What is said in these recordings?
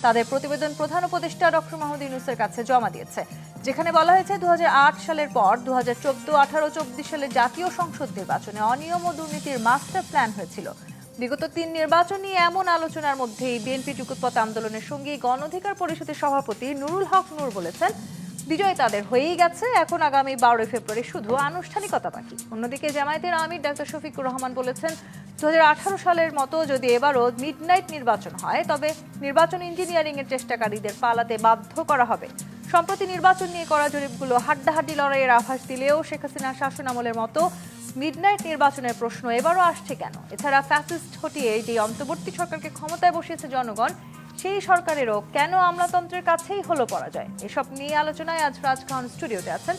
তাদের প্রতিবেদন প্রধান উপদেষ্টা ডক্টর মোহাম্মদ ইউনূসের কাছে জমা দিয়েছে, যেখানে বলা হয়েছে 2008 সালের পর 2014, 18, 24 সালে জাতীয় সংসদ নির্বাচনে অনিয়ম ও দুর্নীতির মাস্টার প্ল্যান হয়েছিল। বিগত 3 নির্বাচন নিয়ে এমন আলোচনার মধ্যেই বিএনপি যুগপৎ আন্দোলনের সঙ্গে গণ অধিকার পরিষদের সভাপতি নুরুল হক নূর বলেছেন, বিজয় তাদের হয়েই গেছে, এখন আগামী 12 ফেব্রুয়ারি শুধু আনুষ্ঠানিকতা বাকি। অন্যদিকে জামায়াতের আমির ডাক্তার শফিকুর রহমান বলেছেন, 2018 সালের মতো যদি এবারও মিডনাইট নির্বাচন হয় তবে নির্বাচন ইঞ্জিনিয়ারিং এর চেষ্টাকারীদের পালাতে বাধ্য করা হবে। সম্প্রতি নির্বাচন নিয়ে করা জরিপগুলো হাড্ডাহাড্ডি লড়াইয়ের আভাস দিলেও শেখ হাসিনার শাসনামলের মতো মিডনাইট নির্বাচনের প্রশ্ন এবারও আসছে কেন? এছাড়া ফ্যাসিস্ট হটিয়ে যে অন্তর্বর্তী সরকারকে ক্ষমতায় বসিয়েছে জনগণ, সেই সরকারেরও কেন আমলাতন্ত্রের কাছেই হলো পরাজয়? এসব নিয়ে আলোচনায় আজ রাজখান স্টুডিওতে আছেন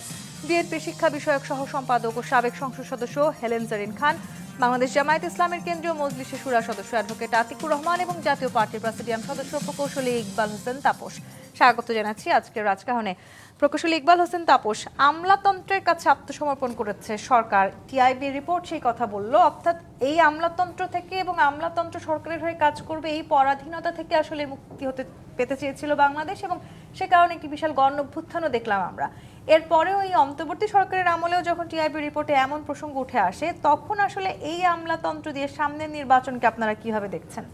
বিএনপি শিক্ষা বিষয়ক সহ সম্পাদক ও সাবেক সংসদ সদস্য হেলেন জারিন খান, বাংলাদেশ জামায়াত ইসলামের কেন্দ্রীয় মজলিসের শুরা সদস্য অ্যাডভোকেট আতিকুর রহমান এবং জাতীয় পার্টির প্রেসিডিয়াম সদস্য প্রকৌশলী ইকবাল হোসেন তাপস। স্বাগত জানাচ্ছি আজকের রাজকাহনে। প্রকৌশলী ইকবাল হোসেন তাপস, আমলাতন্ত্রের কাছে আত্মসমর্পণ করেছে সরকার, টিআইবি রিপোর্ট সেই কথা বলল, অর্থাৎ এই আমলাতন্ত্র থেকে এবং আমলাতন্ত্র সরকারের হয়ে কাজ করবে এই পরাধীনতা থেকে আসলে মুক্তি পেতে চেয়েছিল বাংলাদেশ, এবং সে কারণে একটি বিশাল গণ অভ্যুত্থানও দেখলাম আমরা। এরপরেও এই অন্তর্বর্তী সরকারের আমলেও যখন টিআইবি রিপোর্টে এমন প্রসঙ্গ উঠে আসে, তখন আসলে এই আমলাতন্ত্র দিয়ে সামনের নির্বাচনকে আপনারা কিভাবে দেখছেন?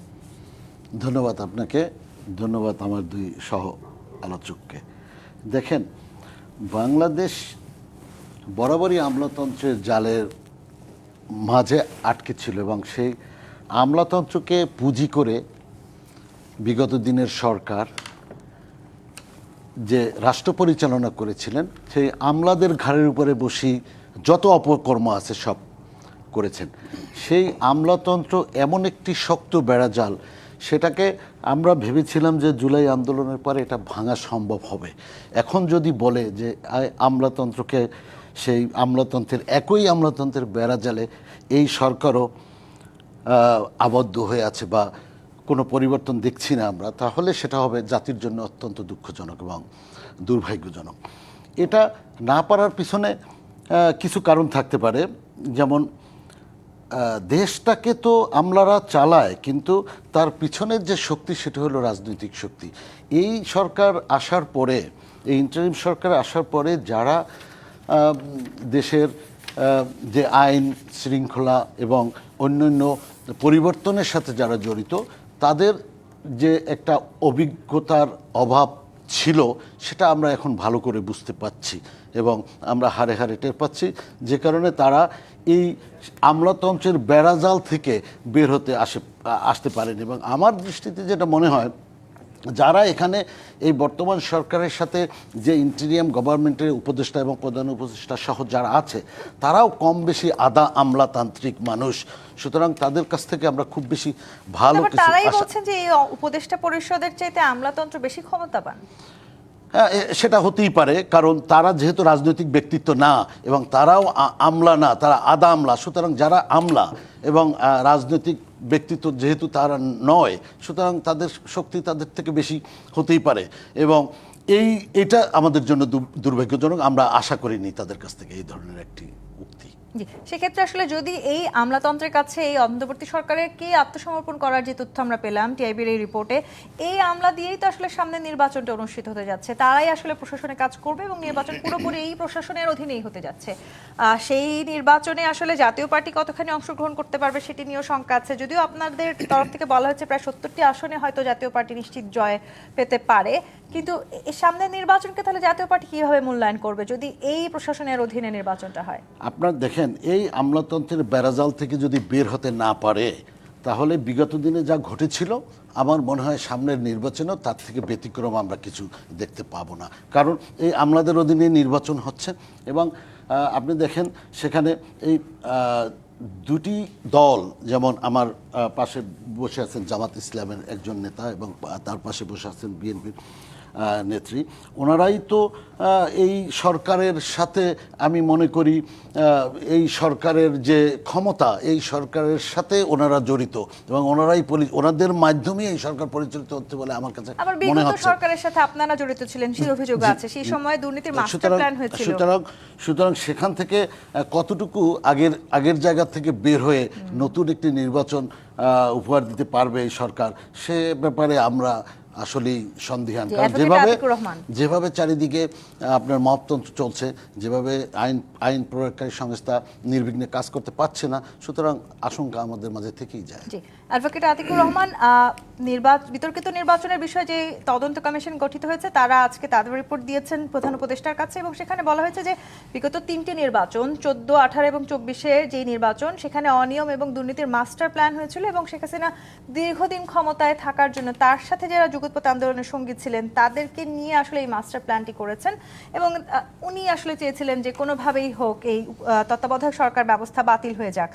ধন্যবাদ আপনাকে, ধন্যবাদ আমার দুই সহ আলোচককে। দেখেন, বাংলাদেশ বরাবরই আমলাতন্ত্রের জালের মাঝে আটকে ছিল এবং সেই আমলাতন্ত্রকে পুঁজি করে বিগত দিনের সরকার যে রাষ্ট্র পরিচালনা করেছিলেন, সেই আমলাদের ঘাড়ের উপরে বসি যত অপকর্ম আছে সব করেছেন। সেই আমলাতন্ত্র এমন একটি শক্ত বেড়াজাল, সেটাকে আমরা ভেবেছিলাম যে জুলাই আন্দোলনের পরে এটা ভাঙা সম্ভব হবে। এখন যদি বলে যে আমলাতন্ত্রকে, সেই আমলাতন্ত্রের একই আমলাতন্ত্রের বেড়াজালে এই সরকারও আবদ্ধ হয়ে আছে বা কোনো পরিবর্তন দেখছি না আমরা, তাহলে সেটা হবে জাতির জন্য অত্যন্ত দুঃখজনক এবং দুর্ভাগ্যজনক। এটা না পারার পিছনে কিছু কারণ থাকতে পারে, যেমন দেশটাকে তো আমলারা চালায়, কিন্তু তার পিছনের যে শক্তি সেটা হলো রাজনৈতিক শক্তি। এই সরকার আসার পরে, এই ইন্টারিম সরকার আসার পরে যারা দেশের যে আইন শৃঙ্খলা এবং অন্যান্য পরিবর্তনের সাথে যারা জড়িত, তাদের যে একটা অভিজ্ঞতার অভাব ছিল সেটা আমরা এখন ভালো করে বুঝতে পারছি এবং আমরা হাড়ে হাড়ে টের পাচ্ছি, যে কারণে তারা এই আমলাতন্ত্রের বেড়াজাল থেকে বের হতে আসতে পারেন। এবং আমার দৃষ্টিতে যেটা মনে হয়, যারা এখানে এই বর্তমান সরকারের সাথে যে ইন্টেরিয়াম গভর্নমেন্টের উপদেষ্টা এবং প্রধান উপদেষ্টা সহ যারা আছে, তারাও কম বেশি আধা আমলাতান্ত্রিক মানুষ, সুতরাং তাদের কাছ থেকে আমরা খুব বেশি ভালো কিছু তারাই বলছেন যে এই উপদেষ্টা পরিষদের চাইতে আমলাতন্ত্র বেশি ক্ষমতাবান। সেটা হতেই পারে, কারণ তারা যেহেতু রাজনৈতিক ব্যক্তিত্ব না এবং তারাও আমলা না, তারা আধা আমলা, সুতরাং যারা আমলা এবং রাজনৈতিক ব্যক্তিত্ব যেহেতু তারা নয়, সুতরাং তাদের শক্তি তাদের থেকে বেশি হতেই পারে। এবং এটা আমাদের জন্য দুর্ভাগ্যজনক। আমরা আশা করিনি তাদের কাছ থেকে এই ধরনের একটি উক্তি। সেক্ষেত্রে আসলে যদি এই আমলাতন্ত্রের কাছে এই অন্তর্বর্তী সরকারের কে আত্মসমর্পণ করার যে তথ্য আমরা পেলাম টিআইবির এই রিপোর্টে, এই আমলা দিয়েই তো আসলে সামনে নির্বাচনটা অনুষ্ঠিত হতে যাচ্ছে, তারাই আসলে প্রশাসনে কাজ করবে এবং নির্বাচন পুরোপুরি এই প্রশাসনের অধীনেই হতে যাচ্ছে। সেই নির্বাচনে আসলে জাতীয় পার্টি কতখানি অংশগ্রহণ করতে পারবে সেটি নিয়েও শঙ্কা আছে, যদিও আপনাদের তরফ থেকে বলা হচ্ছে প্রায় 70টি আসনে হয়তো জাতীয় পার্টি নিশ্চিত জয় পেতে পারে, কিন্তু সামনের নির্বাচনকে তাহলে জাতীয় পার্টি কিভাবে মূল্যায়ন করবে যদি এই প্রশাসনের অধীনে নির্বাচনটা হয়? আপনারা দেখেন, এই আমলাতন্ত্রের বেড়াজাল থেকে যদি বের হতে না পারে, তাহলে বিগত দিনে যা ঘটেছিল আমার মনে হয় সামনের নির্বাচনেও তার থেকে ব্যতিক্রম আমরা কিছু দেখতে পাবো না। কারণ এই আমলাদের অধীনে নির্বাচন হচ্ছে এবং আপনি দেখেন সেখানে এই দুটি দল, যেমন আমার পাশে বসে আছেন জামাত ইসলামের একজন নেতা এবং তার পাশে বসে আছেন বিএনপির নেত্রী, ওনারাই তো এই সরকারের সাথে, আমি মনে করি এই সরকারের যে ক্ষমতা, এই সরকারের সাথে ওনারা জড়িত এবং ওনাদের মাধ্যমে এই সরকার পরিচালিত হচ্ছে বলে আমার কাছে মনে হচ্ছে। সরকারের সাথে আপনারা জড়িত ছিলেন, সেই অভিযোগ আছে, সেই সময় দুর্নীতির মাস্টার প্ল্যান হয়েছিল। সুতরাং সেখান থেকে কতটুকু আগের জায়গা থেকে বের হয়ে নতুন একটি নির্বাচন উপহার দিতে পারবে এই সরকার, সে ব্যাপারে আমরা আসলেই সন্দিহান। জি, কারণ অ্যাডভোকেট আতিকুর রহমান। যেভাবে চারিদিকে আপনার মপতন্ত্র চলছে, যেভাবে আইন প্রয়োগকারী সংস্থা নির্বিঘ্নে কাজ করতে পারছে না, সুতরাং আশঙ্কা আমাদের মাঝে থেকেই যায়। জি, অ্যাডভোকেট আতিকুর রহমান, বিতর্কিত নির্বাচনের বিষয়ে যে তদন্ত কমিশন গঠিত হয়েছে তারা আজকে তাদের রিপোর্ট দিয়েছেন প্রধান উপদেষ্টার কাছে, এবং সেখানে বলা হয়েছে যে বিগত 3টি নির্বাচন 14, 18 এবং 24-এর যে নির্বাচন সেখানে অনিয়ম এবং দুর্নীতির মাস্টার প্ল্যান হয়েছিল, এবং শেখ হাসিনা দীর্ঘদিন ক্ষমতায় থাকার জন্য তার সাথে যারা যুগোৎপত্তি আন্দোলনের সঙ্গী ছিলেন তাদেরকে নিয়ে আসলে এই মাস্টার প্ল্যানটি করেছেন, এবং উনি আসলে চেয়েছিলেন যে কোনোভাবেই হোক এই তত্ত্বাবধায়ক সরকার ব্যবস্থা বাতিল হয়ে যাক।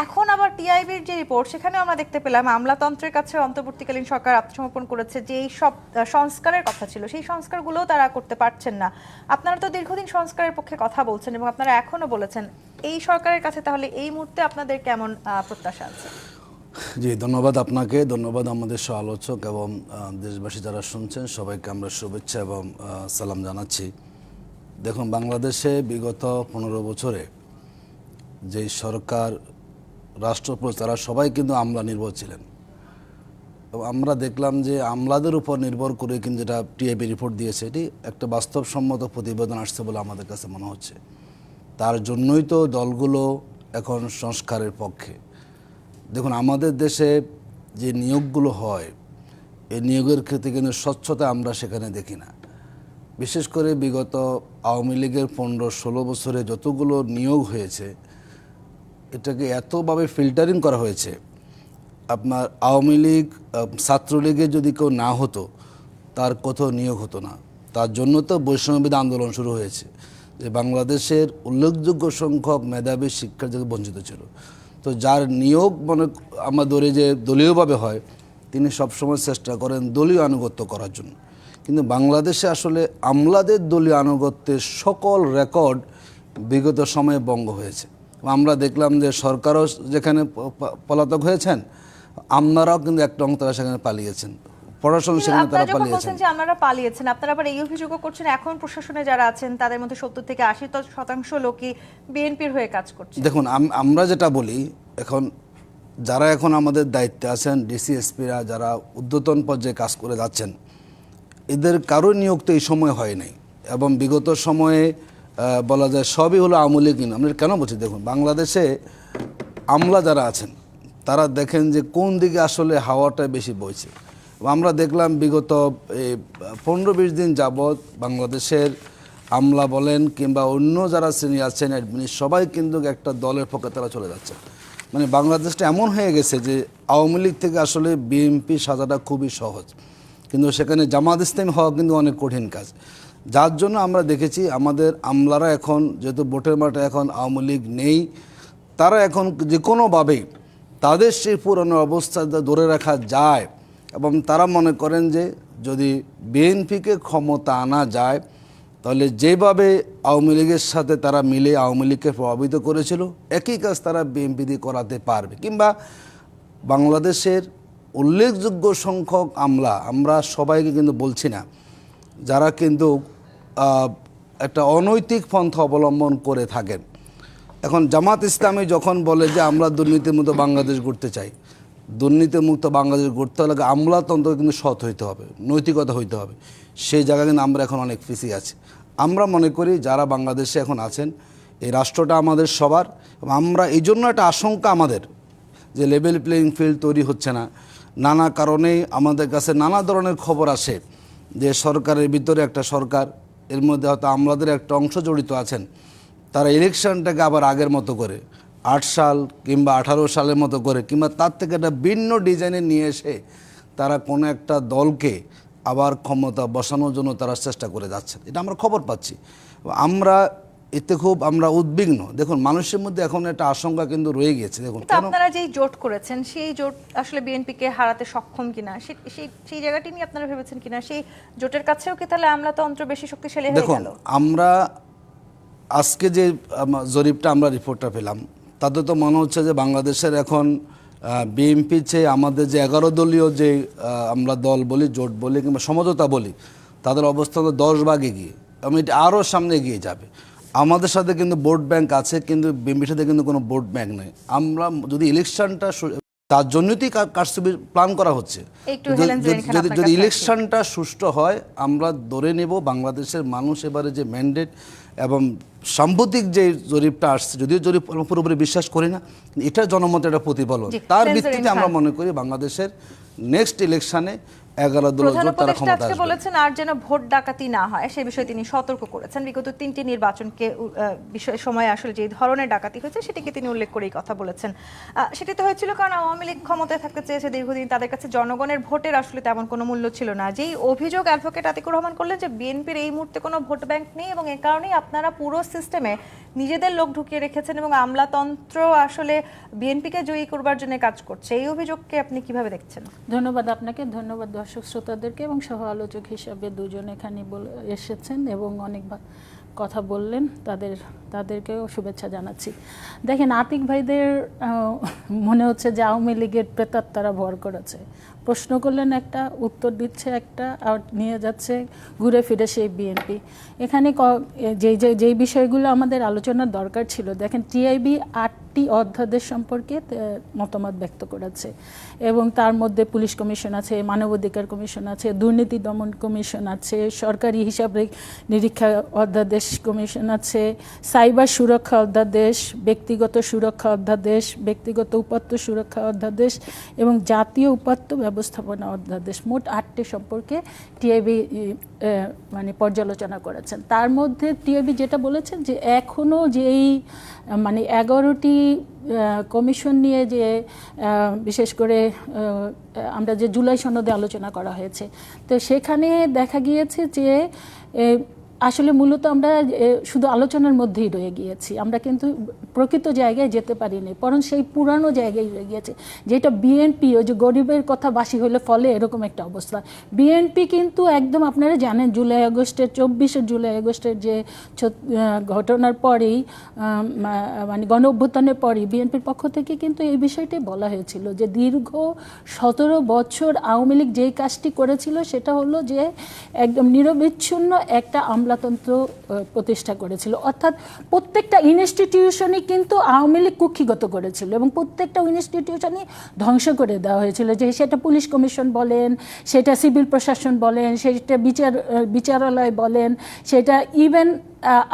এখন আবার টিআইবির যে রিপোর্ট সেখানে আমরা দেখতে পেলাম আমলাতন্ত্রের কাছে অন্তর্বর্তীকালীন সরকার আত্মসমর্পণ করেছে, যে এই সব সংস্কারের কথা ছিল সেই সংস্কারগুলোও তারা করতে পারছেন না। আপনারা তো দীর্ঘদিন সংস্কারের পক্ষে কথা বলছেন এবং আপনারা এখনো বলেছেন, এই সরকারের কাছে তাহলে এই মুহূর্তে আপনাদের কেমন প্রত্যাশা আছে? জি, ধন্যবাদ আপনাকে, ধন্যবাদ আমাদের সহ আলোচক এবং দেশবাসী যারা শুনছেন সবাইকে আমরা শুভেচ্ছা এবং সালাম জানাচ্ছি। দেখুন, বাংলাদেশে বিগত 15 বছরে যেই সরকার রাষ্ট্রপ্রধান তারা সবাই কিন্তু আমলা নির্ভর ছিলেন, এবং আমরা দেখলাম যে আমলাদের উপর নির্ভর করে কিন্তু যেটা টিআইবি রিপোর্ট দিয়েছে এটি একটা বাস্তবসম্মত প্রতিবেদন আসছে বলে আমাদের কাছে মনে হচ্ছে। তার জন্যই তো দলগুলো এখন সংস্কারের পক্ষে। দেখুন, আমাদের দেশে যে নিয়োগগুলো হয় এই নিয়োগের ক্ষেত্রে কিন্তু স্বচ্ছতা আমরা সেখানে দেখি না। বিশেষ করে বিগত আওয়ামী লীগের 15-16 বছরে যতগুলো নিয়োগ হয়েছে এটাকে এতভাবে ফিল্টারিং করা হয়েছে। আপনার আওয়ামী লীগ ছাত্রলীগে যদি কেউ না হতো তার কোথাও নিয়োগ হতো না। তার জন্য তো বৈষম্যবিরোধী আন্দোলন শুরু হয়েছে, যে বাংলাদেশের উল্লেখযোগ্য সংখ্যক মেধাবী শিক্ষার্থীকে বঞ্চিত ছিল। তো যার নিয়োগ আমরা ধরে যে দলীয়ভাবে হয় তিনি সবসময় চেষ্টা করেন দলীয় আনুগত্য করার জন্য, কিন্তু বাংলাদেশে আসলে আমলাদের দলীয় আনুগত্যের সকল রেকর্ড বিগত সময়ে ভঙ্গ হয়েছে। আমরা দেখলাম যে সরকারও যেখানে পলাতক হয়েছেন, আমলারাও কিন্তু একটা অংশ তারা সেখানে পালিয়েছেন, প্রশাসন সেখানে তারা পালিয়েছেন। যে আপনারা পালিয়েছেন, আপনারা আবার এই অভিযোগও করছেন এখন প্রশাসনে যারা আছেন তাদের মধ্যে 70 থেকে 80% লোকই বিএনপির হয়ে কাজ করছে। দেখুন, আমরা যেটা বলি, এখন যারা এখন আমাদের দায়িত্বে আছেন ডিসিএসপিরা যারা ঊর্ধ্বতন পর্যায়ে কাজ করে যাচ্ছেন, এদের কারো নিয়োগ তো এই সময় হয় নাই, এবং বিগত সময়ে বলা যায় সবই হলো আওয়ামী লীগ। আমরা কেন বলছি, দেখুন বাংলাদেশে আমলা যারা আছেন তারা দেখেন যে কোন দিকে আসলে হাওয়াটা বেশি বইছে। আমরা দেখলাম বিগত 15-20 দিন যাবৎ বাংলাদেশের আমলা বলেন কিংবা অন্য যারা সিনিয়র আছেন অ্যাডমিন সবাই কিন্তু একটা দলের পক্ষে তারা চলে যাচ্ছে। মানে বাংলাদেশটা এমন হয়ে গেছে যে আওয়ামী লীগ থেকে আসলে বিএনপি সাজাটা খুবই সহজ, কিন্তু সেখানে জামাত ইসলামী হওয়া কিন্তু অনেক কঠিন কাজ। যার জন্য আমরা দেখেছি আমাদের আমলারা এখন যেহেতু ভোটের মাঠে এখন আওয়ামী লীগ নেই, তারা এখন যে কোনোভাবেই তাদের সেই পুরনো অবস্থা ধরে রাখা যায়, এবং তারা মনে করেন যে যদি বিএনপিকে ক্ষমতা আনা যায় তাহলে যেভাবে আওয়ামী লীগের সাথে তারা মিলে আওয়ামী লীগকে প্রভাবিত করেছিল একই কাজ তারা বিএনপি দিয়ে করাতে পারবে। কিংবা বাংলাদেশের উল্লেখযোগ্য সংখ্যক আমলা, আমরা সবাইকে কিন্তু বলছি না, যারা কিন্তু একটা অনৈতিক পন্থা অবলম্বন করে থাকেন। এখন জামাত ইসলামী যখন বলে যে আমরা দুর্নীতিমুক্ত বাংলাদেশ গড়তে চাই, দুর্নীতিমুক্ত বাংলাদেশ গড়তে হলে আমলাতন্ত্র কিন্তু সৎ হইতে হবে, নৈতিকতা হইতে হবে, সেই জায়গায় কিন্তু আমরা এখন অনেক পিছিয়ে আছি। আমরা মনে করি যারা বাংলাদেশে এখন আছেন এই রাষ্ট্রটা আমাদের সবার, আমরা এই জন্য একটা আশঙ্কা আমাদের যে লেভেল প্লেয়িং ফিল্ড তৈরি হচ্ছে না। নানা কারণেই আমাদের কাছে নানা ধরনের খবর আসে যে সরকারের ভিতরে একটা সরকার, এর মধ্যে হয়তো আমলাদের একটা অংশ জড়িত আছেন, তারা ইলেকশনটাকে আবার আগের মতো করে 8 সাল কিংবা 18 সালের মতো করে কিংবা তার থেকে একটা ভিন্ন ডিজাইনে নিয়ে এসে তারা কোনো একটা দলকে আবার ক্ষমতা বসানোর জন্য তারা চেষ্টা করে যাচ্ছেন, এটা আমরা খবর পাচ্ছি। আমরা এতে খুব আমরা উদ্বিগ্ন। দেখুন, মানুষের মধ্যে এখন একটা আশঙ্কা কিন্তু রয়ে গেছে। দেখুন, আপনারা যেই জোট করেছেন সেই জোট আসলে বিএনপিকে হারাতে সক্ষম কিনা, সেই জায়গাটি নিয়ে আপনারা ভেবেছেন কিনা? সেই জোটের কাছেও কি তাহলে আমলাতন্ত্র বেশি শক্তিশালী হয়ে গেল? দেখুন, আমরা আজকে যে জরিপটা আমরা রিপোর্টটা পেলাম তাতে তো মনে হচ্ছে যে বাংলাদেশের এখন বিএনপি চেয়ে আমাদের যে 11 দলীয় যে আমরা দল বলি, জোট বলি কিংবা সমঝোতা বলি, তাদের অবস্থান 10 ভাগ এগিয়ে, এবং এটা আরও সামনে এগিয়ে যাবে। আমাদের সাথে কিন্তু ভোট ব্যাংক আছে, কিন্তু বিএনপির সাথে কিন্তু কোনো ভোট ব্যাংক নেই। আমরা যদি ইলেকশনটা তার জন্যই তো কারচুপি প্ল্যান করা হচ্ছে। একটু হেলেন জেরিন খান আপনার যদি কাছে ইলেকশনটা সুষ্ঠু হয়, আমরা ধরে নেব বাংলাদেশের মানুষ এবারে যে ম্যান্ডেট এবং সাম্প্রতিক যে জরিপটা আসছে, যদিও জরিপ পুরোপুরি বিশ্বাস করি না, এটা জনমতের একটা প্রতিফলন। জি, তার হেলেন ভিত্তিতে জেরিন আমরা খান। মনে করি বাংলাদেশের নেক্সট ইলেকশনে 11 দল প্রধান জোট তারা উপদেষ্টা ক্ষমতা আজকে আসবে। বলেছেন আর যেন ভোট ডাকাতি না হয় সে বিষয়ে তিনি সতর্ক করেছেন। বিগত 3টি নির্বাচনকে বিষয় সময়ে আসলে যে ধরনের ডাকাতি হয়েছে সেটিকে তিনি উল্লেখ করেই কথা বলেছেন। সেটি তো হয়েছিল কারণ আওয়ামী লীগ ক্ষমতায় থাকতে চেয়েছে দীর্ঘদিন, তাদের কাছে জনগণের ভোটের আসলে তেমন কোনো মূল্য ছিল না। যেই অভিযোগ অ্যাডভোকেট আতিকুর রহমান করলেন যে বিএনপির এই মুহূর্তে কোনো ভোট ব্যাংক নেই এবং এ কারণেই আপনারা পুরো সিস্টেমে নিজেদের লোক ঢুকিয়ে রেখেছেন এবং আমলাতন্ত্র আসলে বিএনপিকে জয়ী করবার জন্য কাজ করছে, এই অভিযোগকে আপনি কিভাবে দেখছেন? ধন্যবাদ আপনাকে, ধন্যবাদ দর্শক শ্রোতাদেরকে এবং সহ আলোচক হিসাবে দুজন এখানে এসেছেন এবং অনেক কথা বললেন, তাদেরকেও শুভেচ্ছা জানাচ্ছি। দেখেন, আতিক ভাইদের মনে হচ্ছে যে আওয়ামী লীগের প্রেতাত্মারা ভর করেছে। প্রশ্ন করলেন একটা, উত্তর দিচ্ছে একটা, আর নিয়ে যাচ্ছে ঘুরে ফিরে সেই বিএনপি। এখানে যেই বিষয়গুলো আমাদের আলোচনার দরকার ছিল, দেখেন টিআইবি 8টি অধ্যাদেশ সম্পর্কে মতামত ব্যক্ত করেছে এবং তার মধ্যে পুলিশ কমিশন আছে, মানবাধিকার কমিশন আছে, দুর্নীতি দমন কমিশন আছে, সরকারি হিসাব নিরীক্ষা অধ্যাদেশ কমিশন আছে, সাইবার সুরক্ষা অধ্যাদেশ, ব্যক্তিগত সুরক্ষা অধ্যাদেশ, ব্যক্তিগত উপাত্ত সুরক্ষা অধ্যাদেশ এবং জাতীয় উপাত্ত ব্যবস্থাপনা অধ্যাদেশ। মোট 8টি সম্পর্কে টিআইবি মানে পর্যালোচনা করেছেন। তার মধ্যে টিআইবি যেটা বলেছেন যে এখনও যেই মানে 11টি কমিশন নিয়ে যে বিশেষ করে আমরা যে জুলাই সনদে আলোচনা করা হয়েছে, তো সেখানে দেখা গিয়েছে যে আসলে মূলত আমরা শুধু আলোচনার মধ্যেই রয়ে গিয়েছি, আমরা কিন্তু প্রকৃত জায়গায় যেতে পারিনি, বরং সেই পুরানো জায়গায় রয়ে গিয়েছে, যেটা বিএনপি ওই যে গরিবের কথা বাসি হলে ফলে এরকম একটা অবস্থা। বিএনপি কিন্তু একদম আপনারা জানেন 24 জুলাই আগস্টের যে ঘটনার পরেই মানে গণ অভ্যুত্থানের পরেই বিএনপির পক্ষ থেকে কিন্তু এই বিষয়টি বলা হয়েছিল যে দীর্ঘ 17 বছর আওয়ামী লীগ যেই কাজটি করেছিল সেটা হলো যে একদম নিরবিচ্ছিন্ন একটা আমলাতন্ত্র প্রতিষ্ঠা করেছিল, অর্থাৎ প্রত্যেকটা ইনস্টিটিউশনই কিন্তু আওয়ামী লীগ কুক্ষিগত করেছিল এবং প্রত্যেকটা ইনস্টিটিউশনই ধ্বংস করে দেওয়া হয়েছিল। যে সেটা পুলিশ কমিশন বলেন, সেটা সিভিল প্রশাসন বলেন, সেটা বিচারালয় বলেন, সেটা ইভেন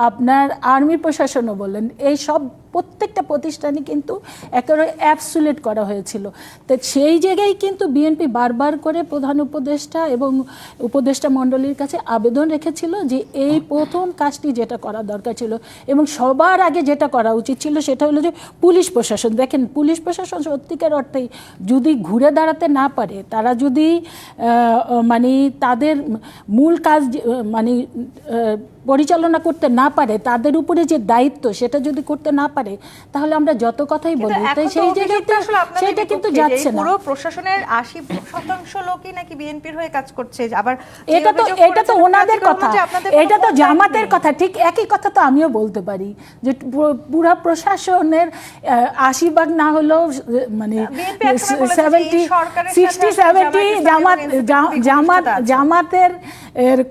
আপনার আর্মি প্রশাসনও বলেন, এই সব প্রত্যেকটা প্রতিষ্ঠানই কিন্তু একেবারে অ্যাবসুলেট করা হয়েছিল। তো সেই জায়গায় কিন্তু বিএনপি বারবার করে প্রধান উপদেষ্টা এবং উপদেষ্টা মণ্ডলীর কাছে আবেদন রেখেছিল যে এই প্রথম কাজটি যেটা করা দরকার ছিল এবং সবার আগে যেটা করা উচিত ছিল সেটা হলো যে পুলিশ প্রশাসন। দেখেন, পুলিশ প্রশাসন সত্যিকার অর্থেই যদি ঘুরে দাঁড়াতে না পারে, তারা যদি মানে তাদের মূল কাজ মানে পরিচালনা করতে না পারে, তাদের উপরে যে দায়িত্ব সেটা যদি করতে না পারে, তাহলে আমরা যত কথাই বলি তাই সেই জায়গাতে সেটা কিন্তু যাচ্ছে না। পুরো প্রশাসনের 80% লোকই নাকি বিএনপির হয়ে কাজ করছে। আবার এটা তো ওনাদের কথা, এটা তো জামাতের কথা, ঠিক একই কথা তো আমিও বলতে পারি যে পুরো প্রশাসনের 80% না হলেও মানে 60-70 জামাতের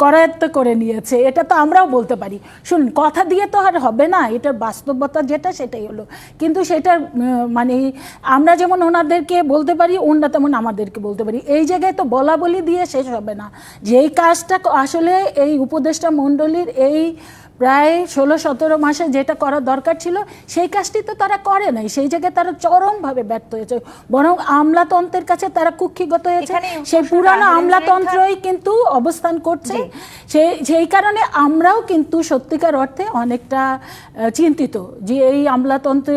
করায়ত্ত করে নিয়েছে, এটা তো আমরাও বলতে পারি। শুনুন, কথা দিয়ে তো আর হবে না, এটার বাস্তবতা যেটা সেটাই হলো। কিন্তু সেটা মানে আমরা যেমন ওনাদেরকে বলতে পারি, ওনারা তেমন আমাদেরকে বলতে পারি, এই জায়গায় তো বলা বলি দিয়ে শেষ হবে না। যেই কাজটা আসলে এই উপদেষ্টা মণ্ডলীর এই প্রায় 16-17 মাসে যেটা করা দরকার ছিল সেই কাজটি তো তারা করে নাই, সেই জায়গায় তারা চরমভাবে ব্যর্থ হয়েছে, বরং আমলাতন্ত্রের কাছে তারা কুক্ষিগত হয়েছে। সেই পুরানো আমলাতন্ত্রই কিন্তু অবস্থান করছে, সেই কারণে আমরাও কিন্তু সত্যিকার অর্থে অনেকটা চিন্তিত যে এই আমলাতন্ত্রে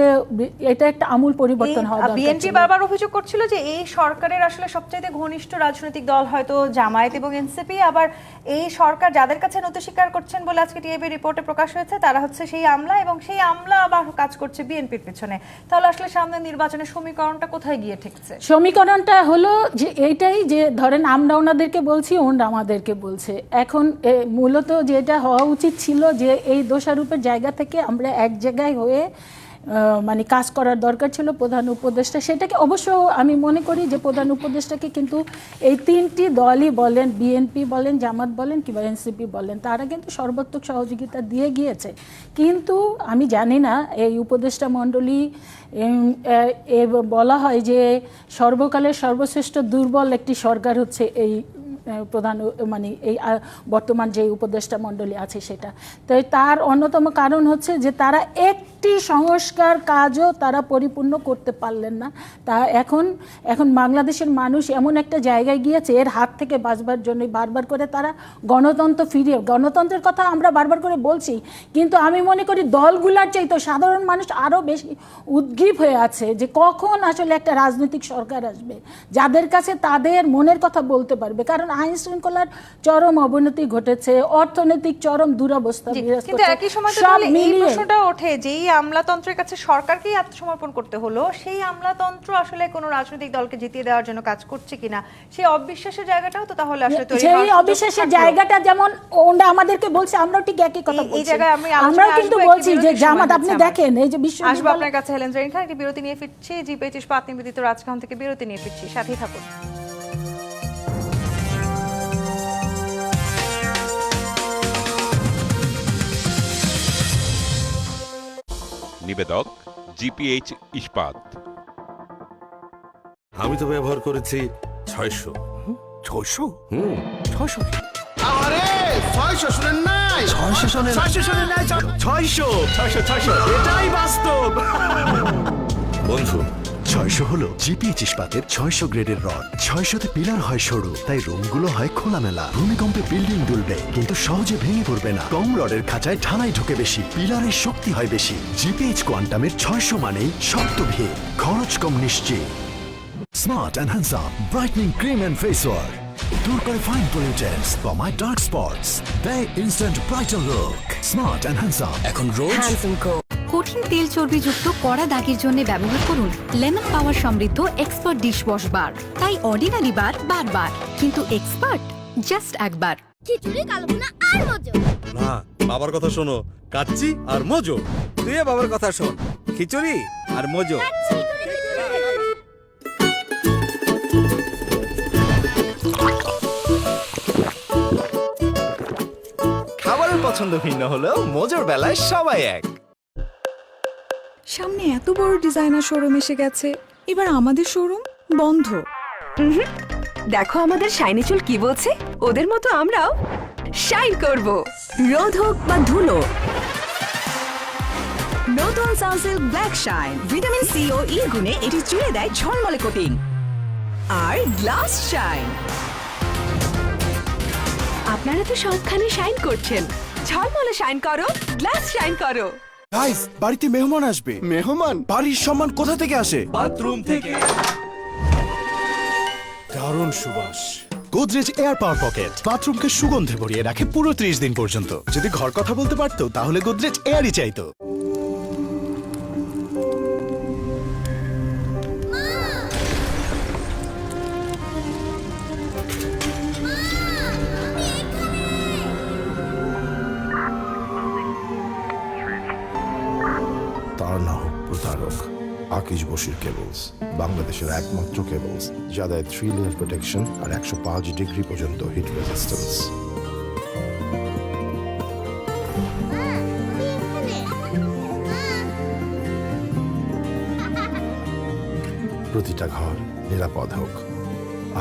এটা একটা আমূল পরিবর্তন হওয়া দরকার। বিএনপি বারবার অভিযোগ করছিল যে এই সরকারের আসলে সবচেয়ে ঘনিষ্ঠ রাজনৈতিক দল হয়তো জামায়াত এবং এনসিপি, আবার এই সরকার যাদের কাছে নতি স্বীকার করছেন বলে আজকে টিআইবি রিপোর্টে প্রকাশ হয়েছে তারা হচ্ছে সেই আমলা, এবং সেই আমলা আবার কাজ করছে বিএনপির পেছনে। তাহলে আসলে সামনে নির্বাচনের সমীকরণটা কোথায় গিয়ে ঠেকছে? সমীকরণটা হলো যে এইটাই, যে ধরেন আমরা ওনাদেরকে বলছি, ওনারা আমাদেরকে বলছে। এখন মূলত যেটা হওয়া উচিত ছিল যে এই দোষারোপের জায়গা থেকে আমরা এক জায়গায় হয়ে মানে কাজ করার দরকার ছিল প্রধান উপদেষ্টা। সেটাকে অবশ্য আমি মনে করি যে প্রধান উপদেষ্টাকে কিন্তু এই তিনটি দলই বলেন, বিএনপি বলেন, জামাত বলেন কিংবা এনসিপি বলেন, তারা কিন্তু সর্বাত্মক সহযোগিতা দিয়ে গিয়েছে। কিন্তু আমি জানি না এই উপদেষ্টা মণ্ডলী বলা হয় যে সর্বকালের সর্বশ্রেষ্ঠ দুর্বল একটি সরকার হচ্ছে এই প্রধান মানে এই বর্তমান যে উপদেষ্টা মণ্ডলী আছে সেটা। তো তার অন্যতম কারণ হচ্ছে যে তারা একটি সংস্কার কাজও তারা পরিপূর্ণ করতে পারলেন না। তা এখন বাংলাদেশের মানুষ এমন একটা জায়গায় গিয়েছে এর হাত থেকে বাঁচবার জন্য বারবার করে তারা গণতন্ত্রের কথা আমরা বারবার করে বলছি, কিন্তু আমি মনে করি দলগুলার চাইতে সাধারণ মানুষ আরও বেশি উদ্গ্রীব হয়ে আছে যে কখন আসলে একটা রাজনৈতিক সরকার আসবে যাদের কাছে তাদের মনের কথা বলতে পারবে। কারণ আইন শৃঙ্খলার চরম অবনতি ঘটেছে, অর্থনৈতিক চরম দুরবস্থা বিরাজ কিন্তু করছে। একই সময় তো সব তাহলে এই মিলিয়ে প্রশ্নটা ওঠে যে এই আমলাতন্ত্রের কাছে সরকারকেই আত্মসমর্পণ করতে হলো, সেই আমলাতন্ত্র আসলে কোনো রাজনৈতিক দলকে জিতিয়ে দেওয়ার জন্য কাজ করছে কিনা, সেই অবিশ্বাসের জায়গাটাও তো তাহলে আসলে তৈরি সেই হওয়ার সুযোগ অবিশ্বাসের থাকলো। জায়গাটা যেমন ওরা আমাদেরকে বলছে, আমরাও ঠিক একই কথা এই বলছি। জায়গায় আমি আমরাও কিন্তু আসবো, বলছি একটি যে বিরতির জামাত সময় আপনি হচ্ছে দেখেন এই যে আসবো বিশ্ববিদ্যালয় আপনার কাছে হেলেন জরিন খান। একটি বিরতি নিয়ে ফিরছি, জি25 ইস্পাত নিবেদিত রাজকাহন থেকে বিরতি নিয়ে ফিরছি, সাথেই থাকুন। নিবেদক জিপিএইচ ইস্পাত। আমি তো ব্যবহার করেছি 600। 600? 600 কি? আরে 600 শুনেন নাই? 600 শুনেন 600 শুনেন নাই? 600 এটাই বাস্তব। বন্ধু 600 হলো জিপিএইচ ইস্পাতের 600 গ্রেডের রড। 600তে পিলার হয় সরু, তাই রুমগুলো হয় খোলামেলা। ভূমিকম্পে বিল্ডিং দুলবে কিন্তু সহজে ভেঙে পড়বে না। কম রডের খাঁচায় ঠানাই ঢোকে বেশি, পিলারের শক্তি হয় বেশি। জিপিএইচ কোয়ান্টামের 600 মানেই শক্ত ভিত, খরচ কম নিশ্চিত। Smart and handsome brightening cream and face wash দূর করে ফাইন পলিউটেন্টস, কমায় ডার্ক স্পটস, দেয় instant brighter look. Smart and handsome এখন রোজ কঠিন তেল চর্বিযুক্ত কড়া দাগের জন্য ব্যবহার করুন লেমন পাওয়ার সমৃদ্ধ এক্সপার্ট ডিশওয়াশ বার। তাই অর্ডিনারি বার বারবার, কিন্তু এক্সপার্ট জাস্ট একবার। খিচুড়ি কালভুনা আর মজো। না, বাবার কথা শোনো, কাচ্চি আর মজো। তুই বাবার কথা শোন, খিচুড়ি আর মজো। খাবারের পছন্দ ভিন্ন হলেও মজোর বেলায় সবাই এক। সামনে এত বড় ডিজাইনার শোরুম এসে গেছে, এবার আমাদের শোরুম বন্ধ। দেখো আমাদের শাইনি চুল কি বলছে, ওদের মতো আমরাও শাইন করব। রোদ হোক বা ধুলো, নতুন Sunsilk black shine vitamin C ও ই গুণে এটি চুলে দেয় ঝলমলে কোটিং। আর গ্লাস শাইন, আপনারা তো সবখানে শাইন করছেন, ঝলমলে শাইন করো, গ্লাস শাইন করো। গাইস, বাড়িতে মেহমান আসবে। মেহমান? বাড়ির সম্মান কোথা থেকে আসে? বাথরুম থেকে। দারুণ সুবাস। গোদরেজ এয়ার পাওয়ার পকেট বাথরুমকে সুগন্ধে ভরিয়ে রাখে পুরো 30 দিন পর্যন্ত। যদি ঘর কথা বলতে পারতো তাহলে গোদরেজ এয়ারই চাইতো। তার নাম প্রতারক আকিজ বশির কেবলস, বাংলাদেশের একমাত্র কেবলস যা দেয় 3 লেয়ার প্রোটেকশন আর 105 ডিগ্রি পর্যন্ত হিট রেজিস্ট্যান্স। প্রতিটা ঘর নিরাপদ হোক।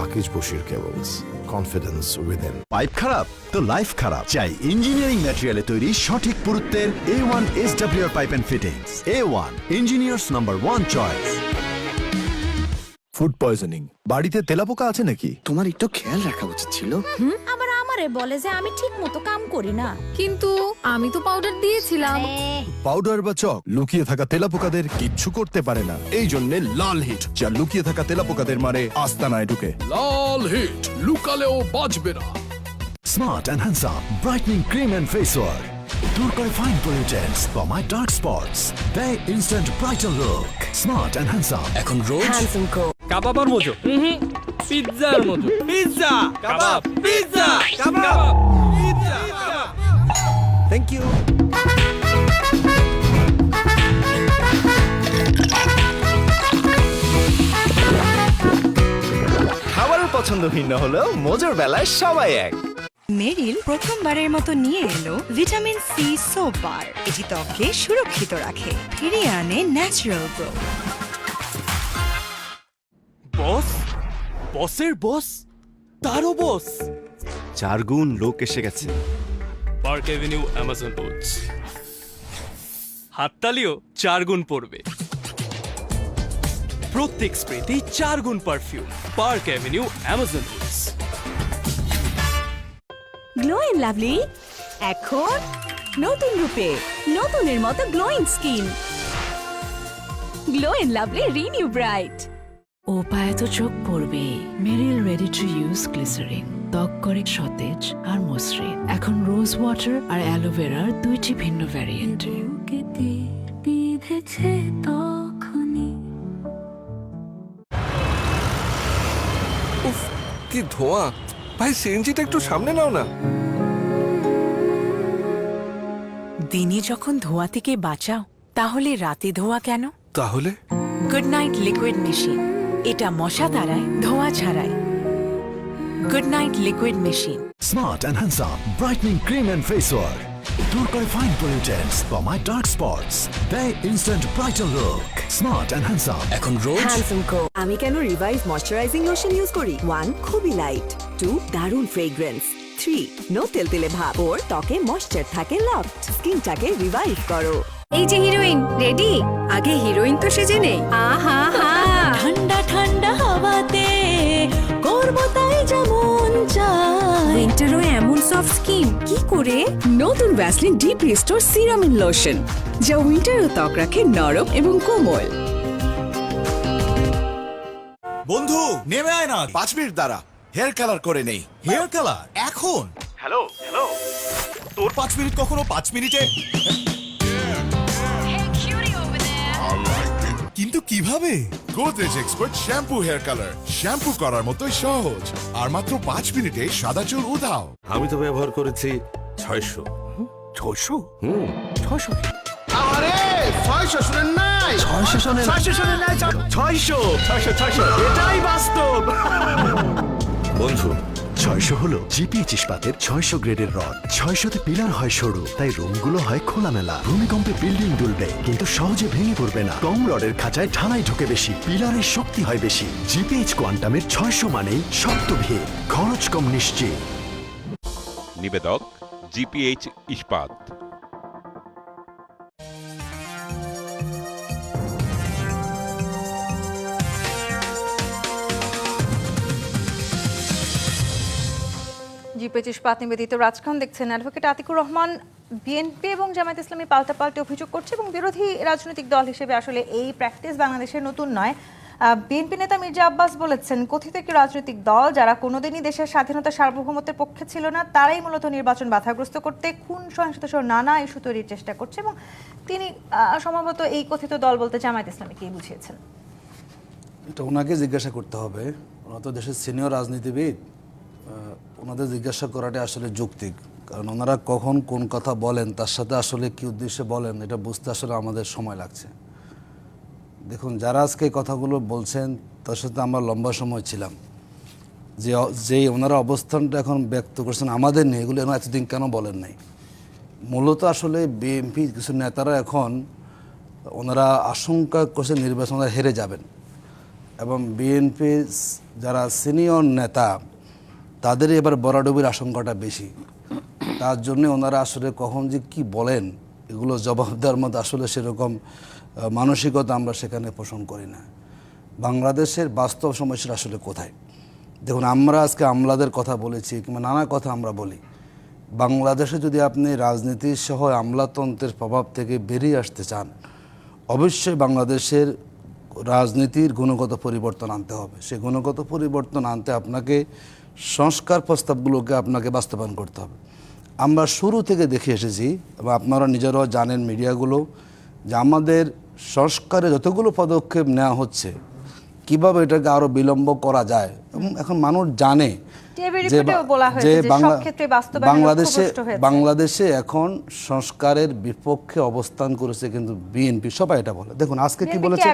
Akij Bashir cables, confidence within. Pipe খারাপ তো লাইফ খারাপ। চাই ইঞ্জিনিয়ারিং ম্যাটেরিয়ালে তৈরি সঠিক পুরুত্বের A1 SWR pipe and fittings. A1 engineers number 1 choice. Food poisoning, বাড়িতে তেলাপোকা আছে নাকি? তোমার একটু খেয়াল রাখা উচিত ছিল। আবার আমারে বলে যে আমি ঠিক মতো কাম করি না। কিন্তু আমি তো পাউডার দিয়েছিলাম। পাউডার বা চক লুকিয়ে থাকা তেলাপোকাদের কিচ্ছু করতে পারে না। এই জন্য লাল হিট, যা লুকিয়ে থাকা তেলাপোকাদের মারে আস্তানায় ঢুকে। লাল হিট, লুকালেও বাঁচবে না। Smart and handsome brightening cream and face wash দূর করে ফাইন পলিউটেন্টস, কমায় ডার্ক স্পটস, দেয় instant brighter look. Smart and handsome এখন রোজ কাবাব আর মজো, পিৎজা আর মজো, pizza kebab, pizza kebab, pizza kebab. Thank you. পছন্দ ভিন্ন হলেও মোজোর বেলায় সবাই এক। মেরিল প্রথমবারের মতো নিয়ে এলো ভিটামিন সি সোপ বার। এটি ত্বককে সুরক্ষিত রাখে, ফিরিয়ে আনে ন্যাচারাল গ্লো। বস, বসের বস, তারও বস। 4 গুণ লোক এসে গেছে। Park Avenue Amazon boots. হাততালিও 4 গুণ পড়বে। প্রত্যেক স্প্রেতেই 4 গুণ perfume. Park Avenue Amazon boots. Glow and Lovely এখন নতুন রূপে, নতুনের মতো glowing skin. Glow and lovely renew bright. ও পায়ে তো চোখ পড়বে। Meril ready to use glycerin ত্বক করে সতেজ আর মসৃণ। এখন রোজ ওয়াটার আর অ্যালোভেরার 2টি ভিন্ন ভ্যারিয়েন্টে। উফ, কি ধোঁয়া! ভাই, সিএনজিটা একটু সামনে নাও না। দিনে যখন ধোঁয়া থেকে বাঁচাও, তাহলে রাতে ধোঁয়া কেন? তাহলে গুড নাইট লিকুইড মেশিন, এটা মশা তাড়ায়, ধোঁয়া ছাড়ায়। Good night liquid machine. Smart and handsome brightening cream and face wash দূর করে ফাইন পলিউটেন্টস, কমায় ডার্ক স্পটস, দেয় instant brighter look. Smart and handsome এখন রোজ। আমি কেন রিভাইভ ময়শ্চারাইজিং লোশন ইউজ করি? 1 খুবই লাইট, 2 দারুণ ফ্রেগ্রেন্স, 3 নো তেলতেলে ভাব, 4 ত্বকে ময়শ্চার থাকে লকড, স্কিনটাকে রিভাইভ করো। এই যে হিরোইন রেডি, আগে হিরোইন তো সেজে নেই। আহা হা, ঠান্ডা ঠান্ডা হাওয়াতে করব তাই যেমন চাই। উইন্টারও এমন সফট স্কিন কি করে? নতুন ভ্যাসলিন ডিপ রিস্টোর সিরামিন লোশন, যা উইন্টারও ত্বক রাখে নরম এবং কোমল। বন্ধু নেমে আয় না, 5 মিনিট দাঁড়া, হেয়ার কালার করে নেই। হেয়ার কালার এখন? হ্যালো হ্যালো, তোর 5 মিনিট কখনো 5 মিনিটে? কিন্তু কিভাবে? Godrej expert shampoo hair colour, shampoo করার মতোই সহজ আর মাত্র 5 মিনিটে সাদা চুল উধাও। আমি তো ব্যবহার করেছি 600। 600? 600 আরে 600 শুনেন নাই? 600 শোনেন, 600 শোনেন না, 600 এটাই বাস্তব। বন্ধু, 600 হলো জিপিএইচ ইস্পাতের 600 গ্রেডের রড। 600তে পিলার হয় সরু, তাই রুমগুলো হয় খোলামেলা। ভূমিকম্পে বিল্ডিং দুলবে কিন্তু সহজে ভেঙে পড়বে না। কম রডের খাঁচায় ঢালাই ঢোকে বেশি, পিলারের শক্তি হয় বেশি। জিপিএইচ কোয়ান্টামের 600 মানেই শক্ত ভিড়, খরচ কম নিশ্চিত। নিবেদক জিপিএইচ ইস্পাত। জিপিএইচ ইস্পাত নিবেদিত রাজখান দেখছেন। অ্যাডভোকেট আতিকুর রহমান, বিএনপি এবং জামায়াত ইসলামী পাল্টাপাল্টি অভিযোগ করছে এবং বিরোধী রাজনৈতিক দল হিসেবে আসলে এই প্র্যাকটিস বাংলাদেশের নতুন নয়। বিএনপি নেতা মির্জা আব্বাস বলেছেন, কথিত একটি রাজনৈতিক দল যারা কোনোদিনই দেশের স্বাধীনতা সার্বভৌমত্বের পক্ষে ছিল না, তারাই মূলত নির্বাচন বাধাগ্রস্ত করতে খুন সহিংসতা সহ নানা ইস্যু তৈরির চেষ্টা করছে এবং তিনি সম্ভবত এই কথিত দল বলতে জামায়াত ইসলামীকেই বুঝিয়েছেন। এটা ওনাকে জিজ্ঞাসা করতে হবে, ওনারা তো দেশের সিনিয়র রাজনীতিবিদ। ওনাদের জিজ্ঞাসা করাটা আসলে যৌক্তিক, কারণ ওনারা কখন কোন কথা বলেন, তার সাথে আসলে কি উদ্দেশ্যে বলেন, এটা বুঝতে আসলে আমাদের সময় লাগছে। দেখুন, যারা আজকে এই কথাগুলো বলছেন তার সাথে আমরা লম্বা সময় ছিলাম, যে ওনারা অবস্থানটা এখন ব্যক্ত করছেন আমাদের নিয়ে, এগুলো এতদিন কেন বলেন নাই? মূলত আসলে বিএনপি কিছু নেতারা এখন ওনারা আশঙ্কা করছেন নির্বাচন হেরে যাবেন, এবং বিএনপি যারা সিনিয়র নেতা তাদেরই এবার বরাডুবির আশঙ্কাটা বেশি। তার জন্য ওনারা আসলে কখন যে কি বলেন এগুলো জবাব দেওয়ার মতো আসলে সেরকম মানসিকতা আমরা সেখানে পোষণ করি না। বাংলাদেশের বাস্তব সমস্যা আসলে কোথায়? দেখুন, আমরা আজকে আমলাদের কথা বলেছি কিংবা নানা কথা আমরা বলি। বাংলাদেশে যদি আপনি রাজনীতি সহ আমলাতন্ত্রের প্রভাব থেকে বেরিয়ে আসতে চান, অবশ্যই বাংলাদেশের রাজনীতির গুণগত পরিবর্তন আনতে হবে। সেই গুণগত পরিবর্তন আনতে আপনাকে সংস্কার প্রস্তাবগুলোকে আপনাকে বাস্তবায়ন করতে হবে। আমরা শুরু থেকে দেখে এসেছি এবং আপনারা নিজেরাও জানেন, মিডিয়াগুলো, যে আমাদের সংস্কারে যতগুলো পদক্ষেপ নেওয়া হচ্ছে কিভাবে এটাকে আরও বিলম্ব করা যায়। এবং এখন মানুষ জানে যে বাংলাদেশে এখন সংস্কারের বিপক্ষে অবস্থান করেছে কিন্তু বিএনপি, সবাই এটা বলে। দেখুন আজকে কি বলেছে,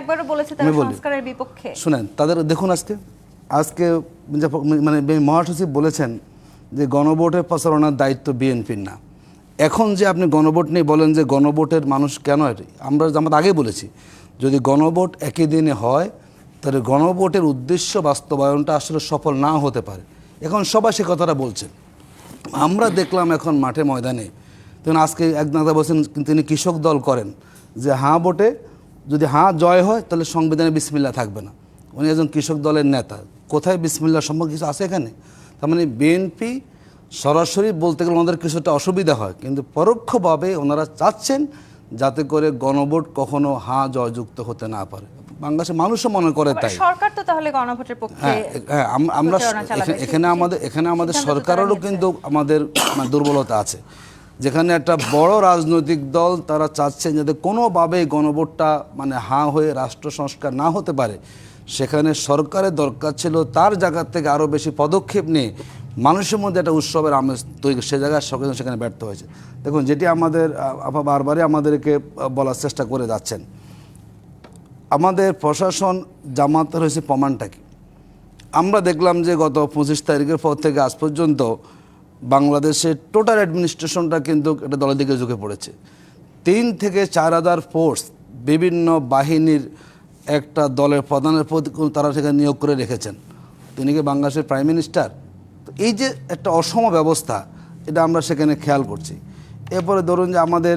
শুনেন তাদের, দেখুন আজকে আজকে মানে মহাসচিব বলেছেন যে গণভোটের প্রচারণার দায়িত্ব বিএনপির না। এখন যে আপনি গণভোট নিয়ে বলেন যে গণভোটের মানুষ কেন, আমরা আগে বলেছি যদি গণভোট একই দিনে হয় তাহলে গণভোটের উদ্দেশ্য বাস্তবায়নটা আসলে সফল না হতে পারে। এখন সবাই সে কথাটা বলছেন। আমরা দেখলাম এখন মাঠে ময়দানে, তখন আজকে এক নেতা বলছেন তিনি কৃষক দল করেন যে হাঁ ভোটে যদি হাঁ জয় হয় তাহলে সংবিধানে বিসমিল্লাহ থাকবে না। উনি একজন কৃষক দলের নেতা, কোথায় বিসমিল্লাহ সম্পর্কে কিছু আছে এখানে? তার মানে বিএনপি সরাসরি বলতে গেলে ওনাদের কিছুটা অসুবিধা হয়, কিন্তু পরোক্ষভাবে ওনারা চাচ্ছেন যাতে করে গণভোট কখনো হাঁ জয়যুক্ত হতে না পারে। বাংলাদেশের মানুষও মনে করে তাই। সরকার তো তাহলে গণভোটের পক্ষে, হ্যাঁ আমরা এখানে আমাদের সরকারেরও কিন্তু আমাদের দুর্বলতা আছে, যেখানে একটা বড় রাজনৈতিক দল তারা চাচ্ছেন যাতে কোনোভাবেই গণভোটটা মানে হাঁ হয়ে রাষ্ট্র সংস্কার না হতে পারে। সেখানে সরকারের দরকার ছিল তার জায়গা থেকে আরও বেশি পদক্ষেপ নিয়ে মানুষের মধ্যে একটা উৎসবের আমেজ তৈরি, সে জায়গায় সরকার সেখানে ব্যর্থ হয়েছে। দেখুন, যেটি আমাদের বারবারই আমাদেরকে বলার চেষ্টা করে যাচ্ছেন, আমাদের প্রশাসন জামাতের হয়েছে প্রমাণটা কি? আমরা দেখলাম যে গত 25 তারিখের পর থেকে আজ পর্যন্ত বাংলাদেশের টোটাল অ্যাডমিনিস্ট্রেশনটা কিন্তু একটা দলের দিকে ঝুঁকে পড়েছে। 3 থেকে 4 হাজার ফোর্স বিভিন্ন বাহিনীর একটা দলের প্রধানের প্রতি তারা সেখানে নিয়োগ করে রেখেছেন। তিনি কি বাংলাদেশের প্রাইম মিনিস্টার? তো এই যে একটা অসম ব্যবস্থা, এটা আমরা সেখানে খেয়াল করছি। এরপরে ধরুন যে আমাদের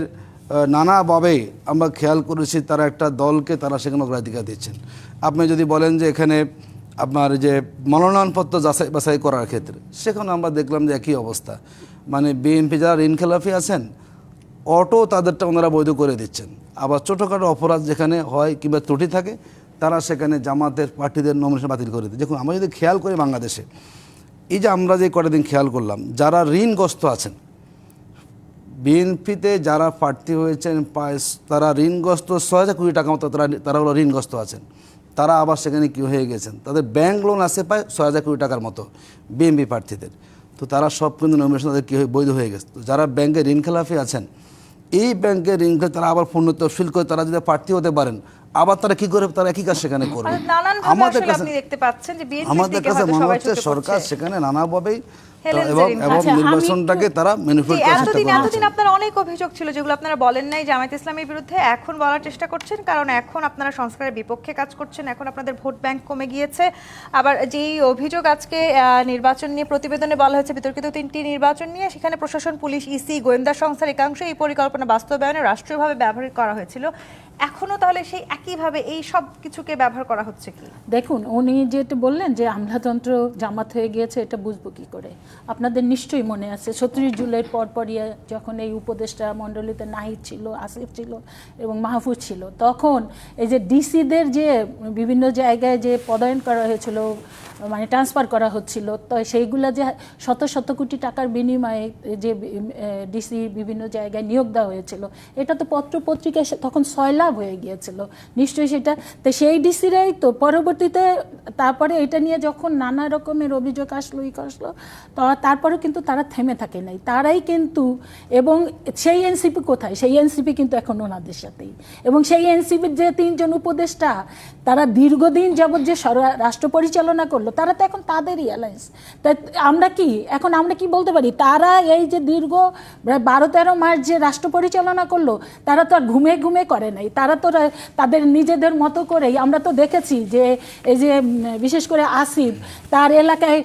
নানাভাবেই আমরা খেয়াল করেছি তারা একটা দলকে তারা সেখানে অগ্রাধিকার দিচ্ছেন। আপনি যদি বলেন যে এখানে আপনার যে মনোনয়নপত্র যাচাই বাছাই করার ক্ষেত্রে, সেখানে আমরা দেখলাম যে একই অবস্থা, মানে বিএনপি যারা ঋণ খেলাফি আছেন অটো তাদেরটা ওনারা বৈধ করে দিচ্ছেন। আবার ছোটোখাটো অপরাধ যেখানে হয় কিংবা ত্রুটি থাকে তারা সেখানে জামাতের প্রার্থীদের নমিনেশন বাতিল করে দেয়। দেখুন, আমরা যদি খেয়াল করি বাংলাদেশে এই যে আমরা যে কটা দিন খেয়াল করলাম, যারা ঋণগ্রস্ত আছেন বিএনপিতে যারা প্রার্থী হয়েছেন তারা ঋণগ্রস্ত 6,000 কোটি টাকা মতো তারা হলো ঋণগ্রস্ত আছেন। তারা আবার সেখানে কী হয়ে গেছেন, তাদের ব্যাংক লোন আছে প্রায় 6,000 কোটি টাকার মতো বিএনপি প্রার্থীদের। তো তারা সব কিন্তু নমিনেশন তাদের কী হয়ে বৈধ হয়ে গেছে। তো যারা ব্যাংকে ঋণ খেলাফি আছেন, এই ব্যাংকের ঋণ খেলে তারা আবার পূর্ণ তফসিল করে তারা যদি প্রার্থী হতে পারেন, আবার তারা কি করে, তারা একই কাজ সেখানে করবে। আমাদের কাছে মনে হচ্ছে সরকার সেখানে নানাভাবেই এবং নির্বাচনটাকে তারা ম্যানিপুলেট করার চেষ্টা করছে। এতদিন আপনারা অনেক অভিযোগ ছিল যেগুলো আপনারা বলেন নাই জামায়াত ইসলামীর বিরুদ্ধে, এখন বলার চেষ্টা করছেন, কারণ এখন আপনারা সংস্কারের বিপক্ষে কাজ করছেন, এখন আপনাদের ভোট ব্যাংক কমে গিয়েছে। আবার যেই অভিযোগ আজকে নির্বাচন নিয়ে প্রতিবেদনে বলা হয়েছে, বিতর্কিত 3টি নির্বাচন নিয়ে, সেখানে প্রশাসন, পুলিশ, ইসি, গোয়েন্দা সংস্থার একাংশ এই পরিকল্পনা বাস্তবায়নে রাষ্ট্রীয়ভাবে ব্যবহার করা হয়েছিল। এখনো তাহলে সেই একইভাবে এই সব কিছুকে ব্যবহার করা হচ্ছে কি? দেখুন, উনি যেটা বললেন যে আমলাতন্ত্র জামাত হয়ে গিয়েছে, এটা বুঝবো কি করে? আপনাদের নিশ্চয়ই মনে আছে 37 জুলাইয়ের পরপরই যখন এই উপদেষ্টা মণ্ডলীতে নাহিদ ছিল, আসিফ ছিল এবং মাহফুজ ছিল, তখন এই যে ডিসিদের যে বিভিন্ন জায়গায় যে পদায়ন করা হয়েছিল, মানে ট্রান্সফার করা হচ্ছিল, তো সেইগুলো যে শত শত কোটি টাকার বিনিময়ে যে ডিসি বিভিন্ন জায়গায় নিয়োগ দেওয়া হয়েছিল, এটা তো পত্রপত্রিকায় তখন সয়লাভ হয়ে গিয়েছিল নিশ্চয়ই সেটা। তো সেই ডিসিরাই তো পরবর্তীতে তারপরে এটা নিয়ে যখন নানা রকমের অভিযোগ আসলো তো তারপরেও কিন্তু তারা থেমে থাকে নাই, তারাই কিন্তু, এবং সেই এনসিপি কোথায়? সেই এনসিপি কিন্তু এখন ওনাদের সাথেই, এবং সেই এনসিপির যে 3 জন উপদেষ্টা তারা দীর্ঘদিন যাবৎ যে রাষ্ট্র পরিচালনা করলো, তারা তো এখন তাদেরই অ্যালায়েন্স। তাই আমরা কি বলতে পারি? তারা এই যে দীর্ঘ 12-13 মাস যে রাষ্ট্র পরিচালনা করলো, তারা তো আর ঘুমে ঘুমে করে নাই, তারা তো তাদের নিজেদের মতো করেই। আমরা তো দেখেছি যে এই যে বিশেষ করে আসিফ তার এলাকায়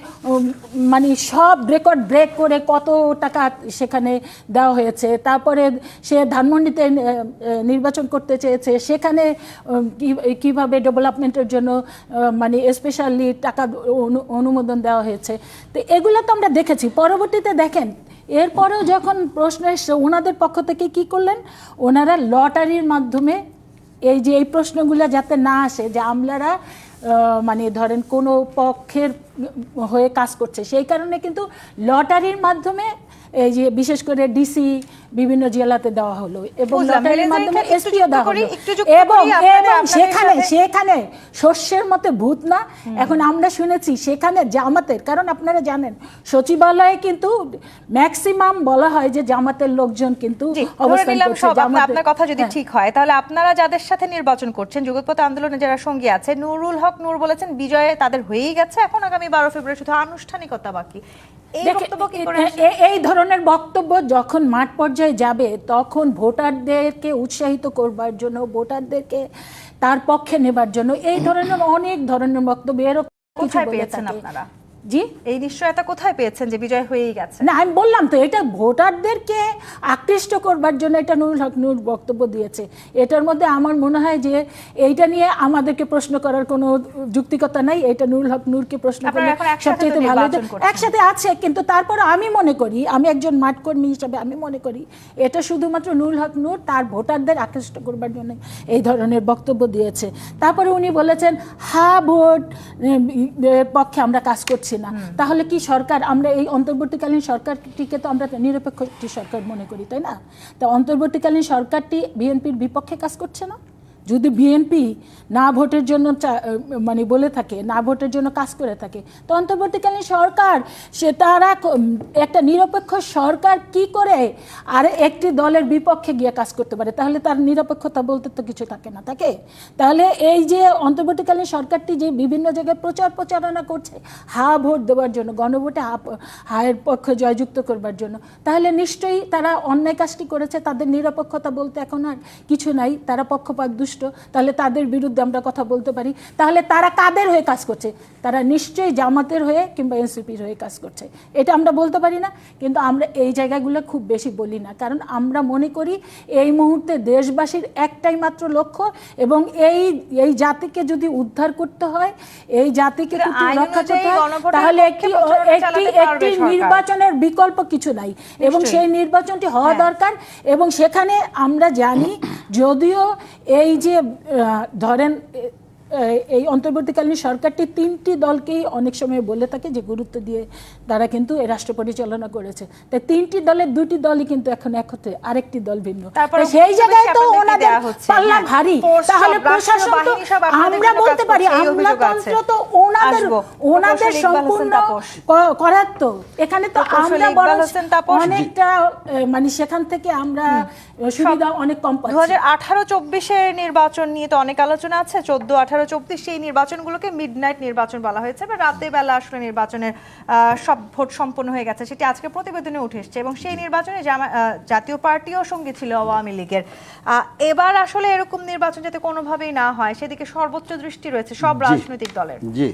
মানে সব রেকর্ড ব্রেক করে কত টাকা সেখানে দেওয়া হয়েছে। তারপরে সে ধানমন্ডিতে নির্বাচন করতে চেয়েছে, সেখানে কিভাবে ডেভেলপমেন্টের জন্য মানে স্পেশালি টাকা অনুমোদন দেওয়া হয়েছে। তো এগুলো তো আমরা দেখেছি। পরবর্তীতে দেখেন, এরপরেও যখন প্রশ্ন এসছে ওনাদের পক্ষ থেকে কি করলেন, ওনারা লটারির মাধ্যমে এই প্রশ্নগুলো যাতে না আসে যে আমলারা মানে ধরেন কোনো পক্ষের হয়ে কাজ করছে, সেই কারণে কিন্তু লটারির মাধ্যমে এই যে বিশেষ করে ডিসি বিভিন্ন জেলাতে দেওয়া হলো এবং বুঝলাম। লটারির হেলেঞ্জার মাধ্যমে এখানে একটু এসপিও যুক্ত দেওয়া করি, হলো একটু যুক্ত এবং করি আপনাদের- এবং আপনাদের সেখানে শস্যের মতে ভূত না। এখন আমরা শুনেছি সেখানে জামাতের, কারণ আপনারা জানেন সচিবালয়ে কিন্তু ম্যাক্সিমাম বলা হয় যে জামাতের লোকজন কিন্তু জি, ধরে অবস্থান নিলাম করছে সব জামাতের। আপনার কথা যদি হ্যাঁ। ঠিক হয়, তাহলে আপনারা যাদের সাথে নির্বাচন করছেন, যুগপৎ আন্দোলনে যারা সঙ্গী আছে, নুরুল হক নূর বলেছেন বিজয়ে তাদের হয়েই গেছে, এখন আগামী 12 ফেব্রুয়ারি শুধু আনুষ্ঠানিকতা বাকি। এই দেখে, বক্তব্য কি করে এই ধরনের বক্তব্য যখন মাঠ পর্যায়ে যাবে তখন ভোটারদেরকে উৎসাহিত করবার জন্য, ভোটারদেরকে তার পক্ষে নেবার জন্য এই ধরনের অনেক ধরনের বক্তব্য এরকম কিছু কোথায় বলে পেয়েছেন থাকে। আপনারা? জি, এই নিশ্চয়তা কোথায় পেয়েছেন যে বিজয় হয়েই গেছে? না আমি বললাম তো এটা ভোটারদেরকে আকৃষ্ট করবার জন্য এটা নুরুল হক নূর বক্তব্য দিয়েছে। এটার মধ্যে আমার মনে হয় যে এইটা নিয়ে আমাদেরকে প্রশ্ন করার কোনো যুক্তিকতা নাই। এটা নুরুল হক নূরকে প্রশ্ন করলে আপনারা এখন একসাথে সবচেয়ে তো ভালো নির্বাচন করছেন। একসাথে আছে, কিন্তু তারপর আমি মনে করি, আমি একজন মাঠকর্মী হিসাবে আমি মনে করি এটা শুধুমাত্র নুরুল হক নূর তার ভোটারদের আকৃষ্ট করবার জন্য এই ধরনের বক্তব্য দিয়েছে। তারপরে উনি বলেছেন ভোট পক্ষে আমরা কাজ করছি না। তাহলে কি সরকার, আমরা এই অন্তর্বর্তীকালীন সরকারটিকে তো আমরা নিরপেক্ষ একটি সরকার মনে করি, তাই না? তো অন্তর্বর্তীকালীন সরকারটি বিএনপির বিপক্ষে কাজ করছে না? যদি বিএনপি না ভোটের জন্য মানে বলে থাকে, না ভোটের জন্য কাজ করে থাকে, তো অন্তর্বর্তীকালীন সরকার তারা একটা নিরপেক্ষ সরকার কি করে আর একটি দলের বিপক্ষে গিয়ে কাজ করতে পারে? তাহলে তার নিরপেক্ষতা বলতে তো কিছু থাকে না, থাকে? তাহলে এই যে অন্তর্বর্তীকালীন সরকারটি যে বিভিন্ন জায়গায় প্রচারণা করছে ভোট দেওয়ার জন্য, গণভোটে হায়ের পক্ষে জয়যুক্ত করবার জন্য, তাহলে নিশ্চয়ই তারা অন্যায় কাজটি করেছে। তাদের নিরপেক্ষতা বলতে এখন আর কিছু নাই, তারা পক্ষপাত দুষ্ট। তাহলে তাদের বিরুদ্ধে আমরা কথা বলতে পারি। তাহলে তারা কাদের হয়ে কাজ করছে? তারা নিশ্চয়ই জামাতের হয়ে কিংবা এনসিপির হয়ে কাজ করছে, এটা আমরা বলতে পারি না। কিন্তু আমরা এই জায়গাগুলো খুব বেশি বলি না, কারণ আমরা মনে করি এই মুহূর্তে দেশবাসীর একটাই মাত্র লক্ষ্য, এবং এই জাতিকে যদি উদ্ধার করতে হয়, এই জাতিকে রক্ষা করতে হয়, তাহলে একটি নির্বাচনের বিকল্প কিছু নাই, এবং সেই নির্বাচনটি হওয়া দরকার। এবং সেখানে আমরা জানি, যদিও এই যে ধরেন এই অন্তর্বর্তীকালীন সরকারটি 3টি দলকেই অনেক সময় বলে থাকে যে গুরুত্ব দিয়ে তারা কিন্তু এই রাষ্ট্র পরিচালনা করেছে। তাই 3টি দলের 2টি দলই কিন্তু এখন এক হতে, আরেকটি দল ভিন্ন। সেই জায়গায় তো ওনাদের পাল্লা ভারী। তাহলে প্রশাসন তো আমরা বলতে পারি, আমলাতন্ত্র তো ওনাদের সম্পূর্ণ করার তো এখানে তো আমরা অনেকটা মানে সেখান থেকে আমরা সুবিধা অনেক কম পাচ্ছি। 2018-24 নির্বাচন নিয়ে তো অনেক আলোচনা আছে। 14-18-24 সেই নির্বাচনগুলোকে মিডনাইট নির্বাচন বলা হয়েছে, বা রাতে বেলা আসলে নির্বাচনের সব ভোট সম্পন্ন হয়ে গেছে, সেটি আজকে প্রতিবেদনে উঠে এসেছে। এবং সেই নির্বাচনে জাতীয় পার্টিও সঙ্গে ছিল আওয়ামী লীগের। এবার আসলে এরকম নির্বাচন যাতে কোনোভাবেই না হয় সেদিকে সর্বোচ্চ দৃষ্টি রয়েছে সব রাজনৈতিক দলের। জি,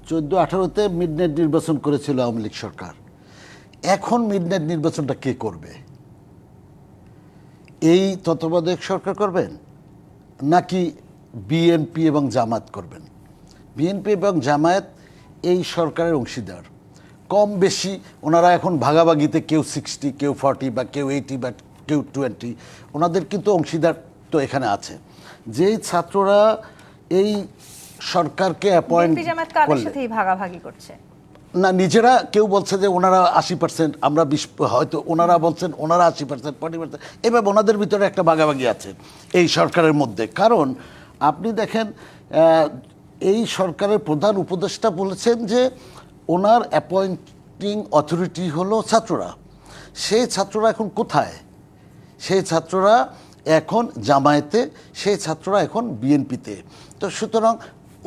14-18-তে মিডনাইট নির্বাচন করেছিল আওয়ামী লীগ সরকার। এখন মিডনাইট নির্বাচনটা কে করবে? এই তত্ত্বাবধায়ক সরকার করবেন, নাকি বিএনপি এবং জামাত করবেন? বিএনপি এবং জামায়াত এই সরকারের অংশীদার, কম বেশি ওনারা এখন ভাগাভাগিতে, কেউ 60, কেউ 40, বা কেউ 80, বা কেউ 20, ওনাদের কিন্তু অংশীদার তো এখানে আছে। যেই ছাত্ররা এই সরকারকে অ্যাপয়েন্ট করলে ভাগাভাগি করছে না, নিজেরা কেউ বলছে যে ওনারা 80%, আমরা 20, হয়তো ওনারা বলছেন ওনারা 80%, 40%, এভাবে ওনাদের ভিতরে একটা ভাগাভাগি আছে এই সরকারের মধ্যে। কারণ আপনি দেখেন, এই সরকারের প্রধান উপদেষ্টা বলেছেন যে ওনার অ্যাপয়েন্টিং অথরিটি হলো ছাত্ররা। সেই ছাত্ররা এখন কোথায়? সেই ছাত্ররা এখন জামায়াতে, সেই ছাত্ররা এখন বিএনপিতে। তো সুতরাং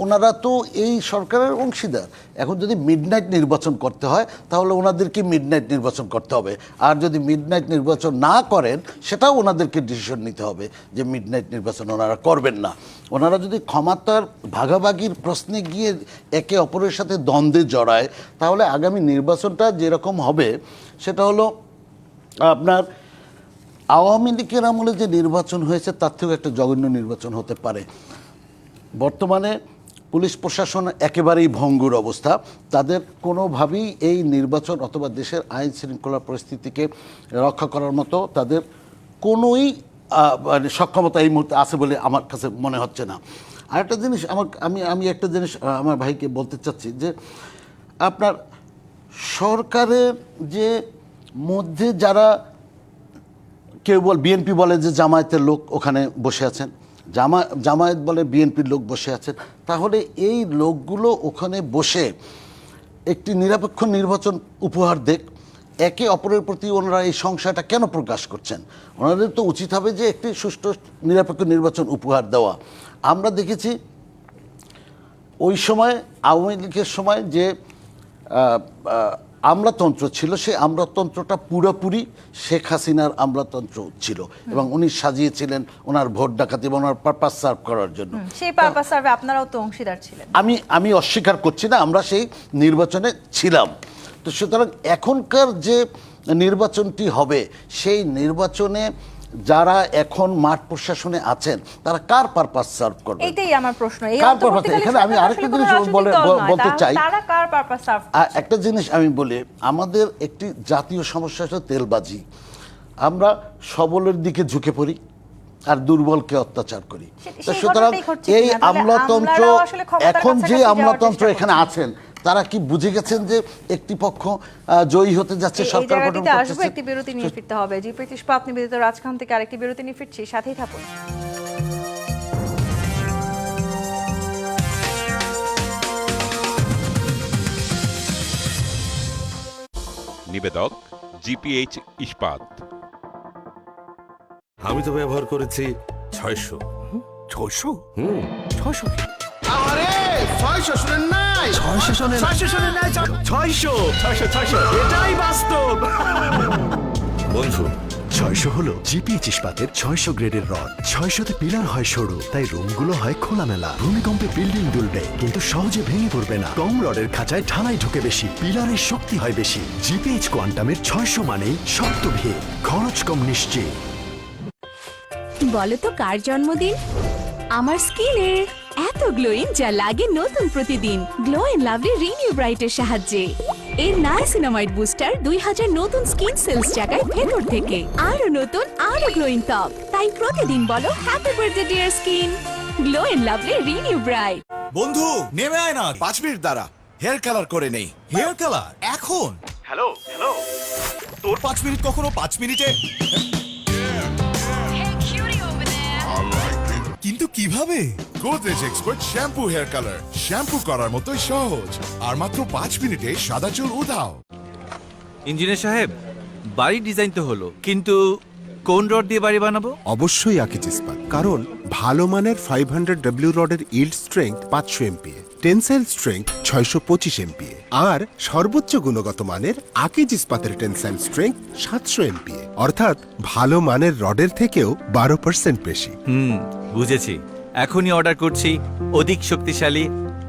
ওনারা তো এই সরকারের অংশীদার। এখন যদি মিডনাইট নির্বাচন করতে হয় তাহলে ওনাদেরকে মিডনাইট নির্বাচন করতে হবে, আর যদি মিডনাইট নির্বাচন না করেন সেটাও ওনাদেরকে ডিসিশন নিতে হবে যে মিডনাইট নির্বাচন ওনারা করবেন না। ওনারা যদি ক্ষমতার ভাগাভাগির প্রশ্নে গিয়ে একে অপরের সাথে দ্বন্দ্বে জড়ায়, তাহলে আগামী নির্বাচনটা যেরকম হবে সেটা হলো আপনার আওয়ামী লীগের আমলে যে নির্বাচন হয়েছে তার থেকেও একটা জঘন্য নির্বাচন হতে পারে। বর্তমানে পুলিশ প্রশাসন একেবারেই ভঙ্গুর অবস্থা, তাদের কোনোভাবেই এই নির্বাচন অথবা দেশের আইন শৃঙ্খলা পরিস্থিতিকে রক্ষা করার মতো তাদের কোনোই মানে সক্ষমতা এই মুহূর্তে আছে বলে আমার কাছে মনে হচ্ছে না। আরেকটা জিনিস আমি একটা জিনিস আমার ভাইকে বলতে চাচ্ছি যে আপনার সরকারের যে মধ্যে যারা কেউ বিএনপি বলে যে জামায়াতের লোক ওখানে বসে আছেন, জামায়াত বলে বিএনপির লোক বসে আছেন, তাহলে এই লোকগুলো ওখানে বসে একটি নিরপেক্ষ নির্বাচন উপহার দেখ, একে অপরের প্রতি ওনারা এই সংশয়টা কেন প্রকাশ করছেন? ওনাদের তো উচিত হবে যে একটি সুষ্ঠু নিরপেক্ষ নির্বাচন উপহার দেওয়া। আমরা দেখেছি ওই সময় আওয়ামী লীগের সময় যে আমলাতন্ত্র ছিল, সেই আমলাতন্ত্রটা পুরোপুরি শেখ হাসিনার আমলাতন্ত্র ছিল এবং উনি সাজিয়েছিলেন ওনার ভোট ডাকাতি এবং ওনার পারপাস সার্ভ করার জন্য। সেই পারপাস সার্ভে আপনারাও তো অংশীদার ছিলেন। আমি অস্বীকার করছি না, আমরা সেই নির্বাচনে ছিলাম। তো সুতরাং এখনকার যে নির্বাচনটি হবে, সেই নির্বাচনে যারা এখন মাঠ প্রশাসনে আছেন তারা কার পারপাস সার্ভ করবে? এটাই আমার প্রশ্ন। এখানে আমি আরেকটা জিনিস বলতে চাই, তারা কার পারপাস সার্ভ? একটা জিনিস আমি বলি, আমাদের একটি জাতীয় সমস্যা হচ্ছে তেলবাজি। আমরা সবলের দিকে ঝুঁকে পড়ি আর দুর্বলকে অত্যাচার করি। সুতরাং এই আমলাতন্ত্র, এখন যে আমলাতন্ত্র এখানে আছেন, তারা কি বুঝে গেছেন যে একটি পক্ষ জয়ী হতে যাচ্ছে, সরকার গঠন করছে? একটি বিরতি নিয়ে ফিরতে হবে। জিপিএইচ ইস্পাত নিবেদিত রাজখান থেকে আরেকটি বিরতি নিয়ে ফিরছি, সাথেই থাকুন। নিবেদক জিপিএইচ ইস্পাত। আমি তো ব্যবহার করেছি 600। 600? 600 কি? আরে 600 শুনেন নাই? 600 শুনেন, 600 শুনেন নাই? 600 এটাই বাস্তব। বন্ধু, 600 হলো জিপিএইচ ইস্পাতের 600 গ্রেডের রড। 600তে পিলার হয় সরু, তাই রুমগুলো হয় খোলামেলা। ভূমিকম্পে বিল্ডিং দুলবে কিন্তু সহজে ভেঙে পড়বে না। কম রডের খাঁচায় ঢালাই ঢোকে বেশি, পিলারের শক্তি হয় বেশি। জিপিএইচ কোয়ান্টামের 600 মানেই শক্ত ভিড়, খরচ কম, নিশ্চিত। বলো তো কার জন্মদিন? আমার স্কিনের। এত গ্লোয়িং যা লাগে নতুন প্রতিদিন। গ্লো এন্ড লাভলি রিনিউ ব্রাইটের সাহায্যে। এর নাইসিনামাইড বুস্টার 2000 নতুন স্কিন সেলস জাগায় ভেতর থেকে। আরো নতুন, আরো গ্লোয়িং ত্বক। তাই প্রতিদিন বলো happy birthday dear skin. Glow and lovely renew bright. বন্ধু নেমে আয় না, 5 মিনিট দাঁড়া, হেয়ার কালার করে নেই। হেয়ার কালার এখন? হ্যালো, তোর 5 মিনিট কখনো 5 মিনিটে? কিন্তু কিভাবে? Godrej expert shampoo hair colour, shampoo করার মতোই সহজ আর মাত্র 5 মিনিটে সাদা চুল উধাও। ইঞ্জিনিয়ার সাহেব, বাড়ি ডিজাইন তো হলো, কিন্তু কোন রড দিয়ে বাড়ি বানাবো? অবশ্যই আকিজ ইস্পাত, কারণ ভালো মানের 500W রডের yield strength 500 MPa, tensile strength 625 MPa আর সর্বোচ্চ গুণগত মানের আকিজ ইস্পাতের টেনসাইল স্ট্রেংথ 700 MPa, অর্থাৎ ভালো মানের রডের থেকেও 12% বেশি। বুঝেছি, এখনই অর্ডার করছি অধিক শক্তিশালী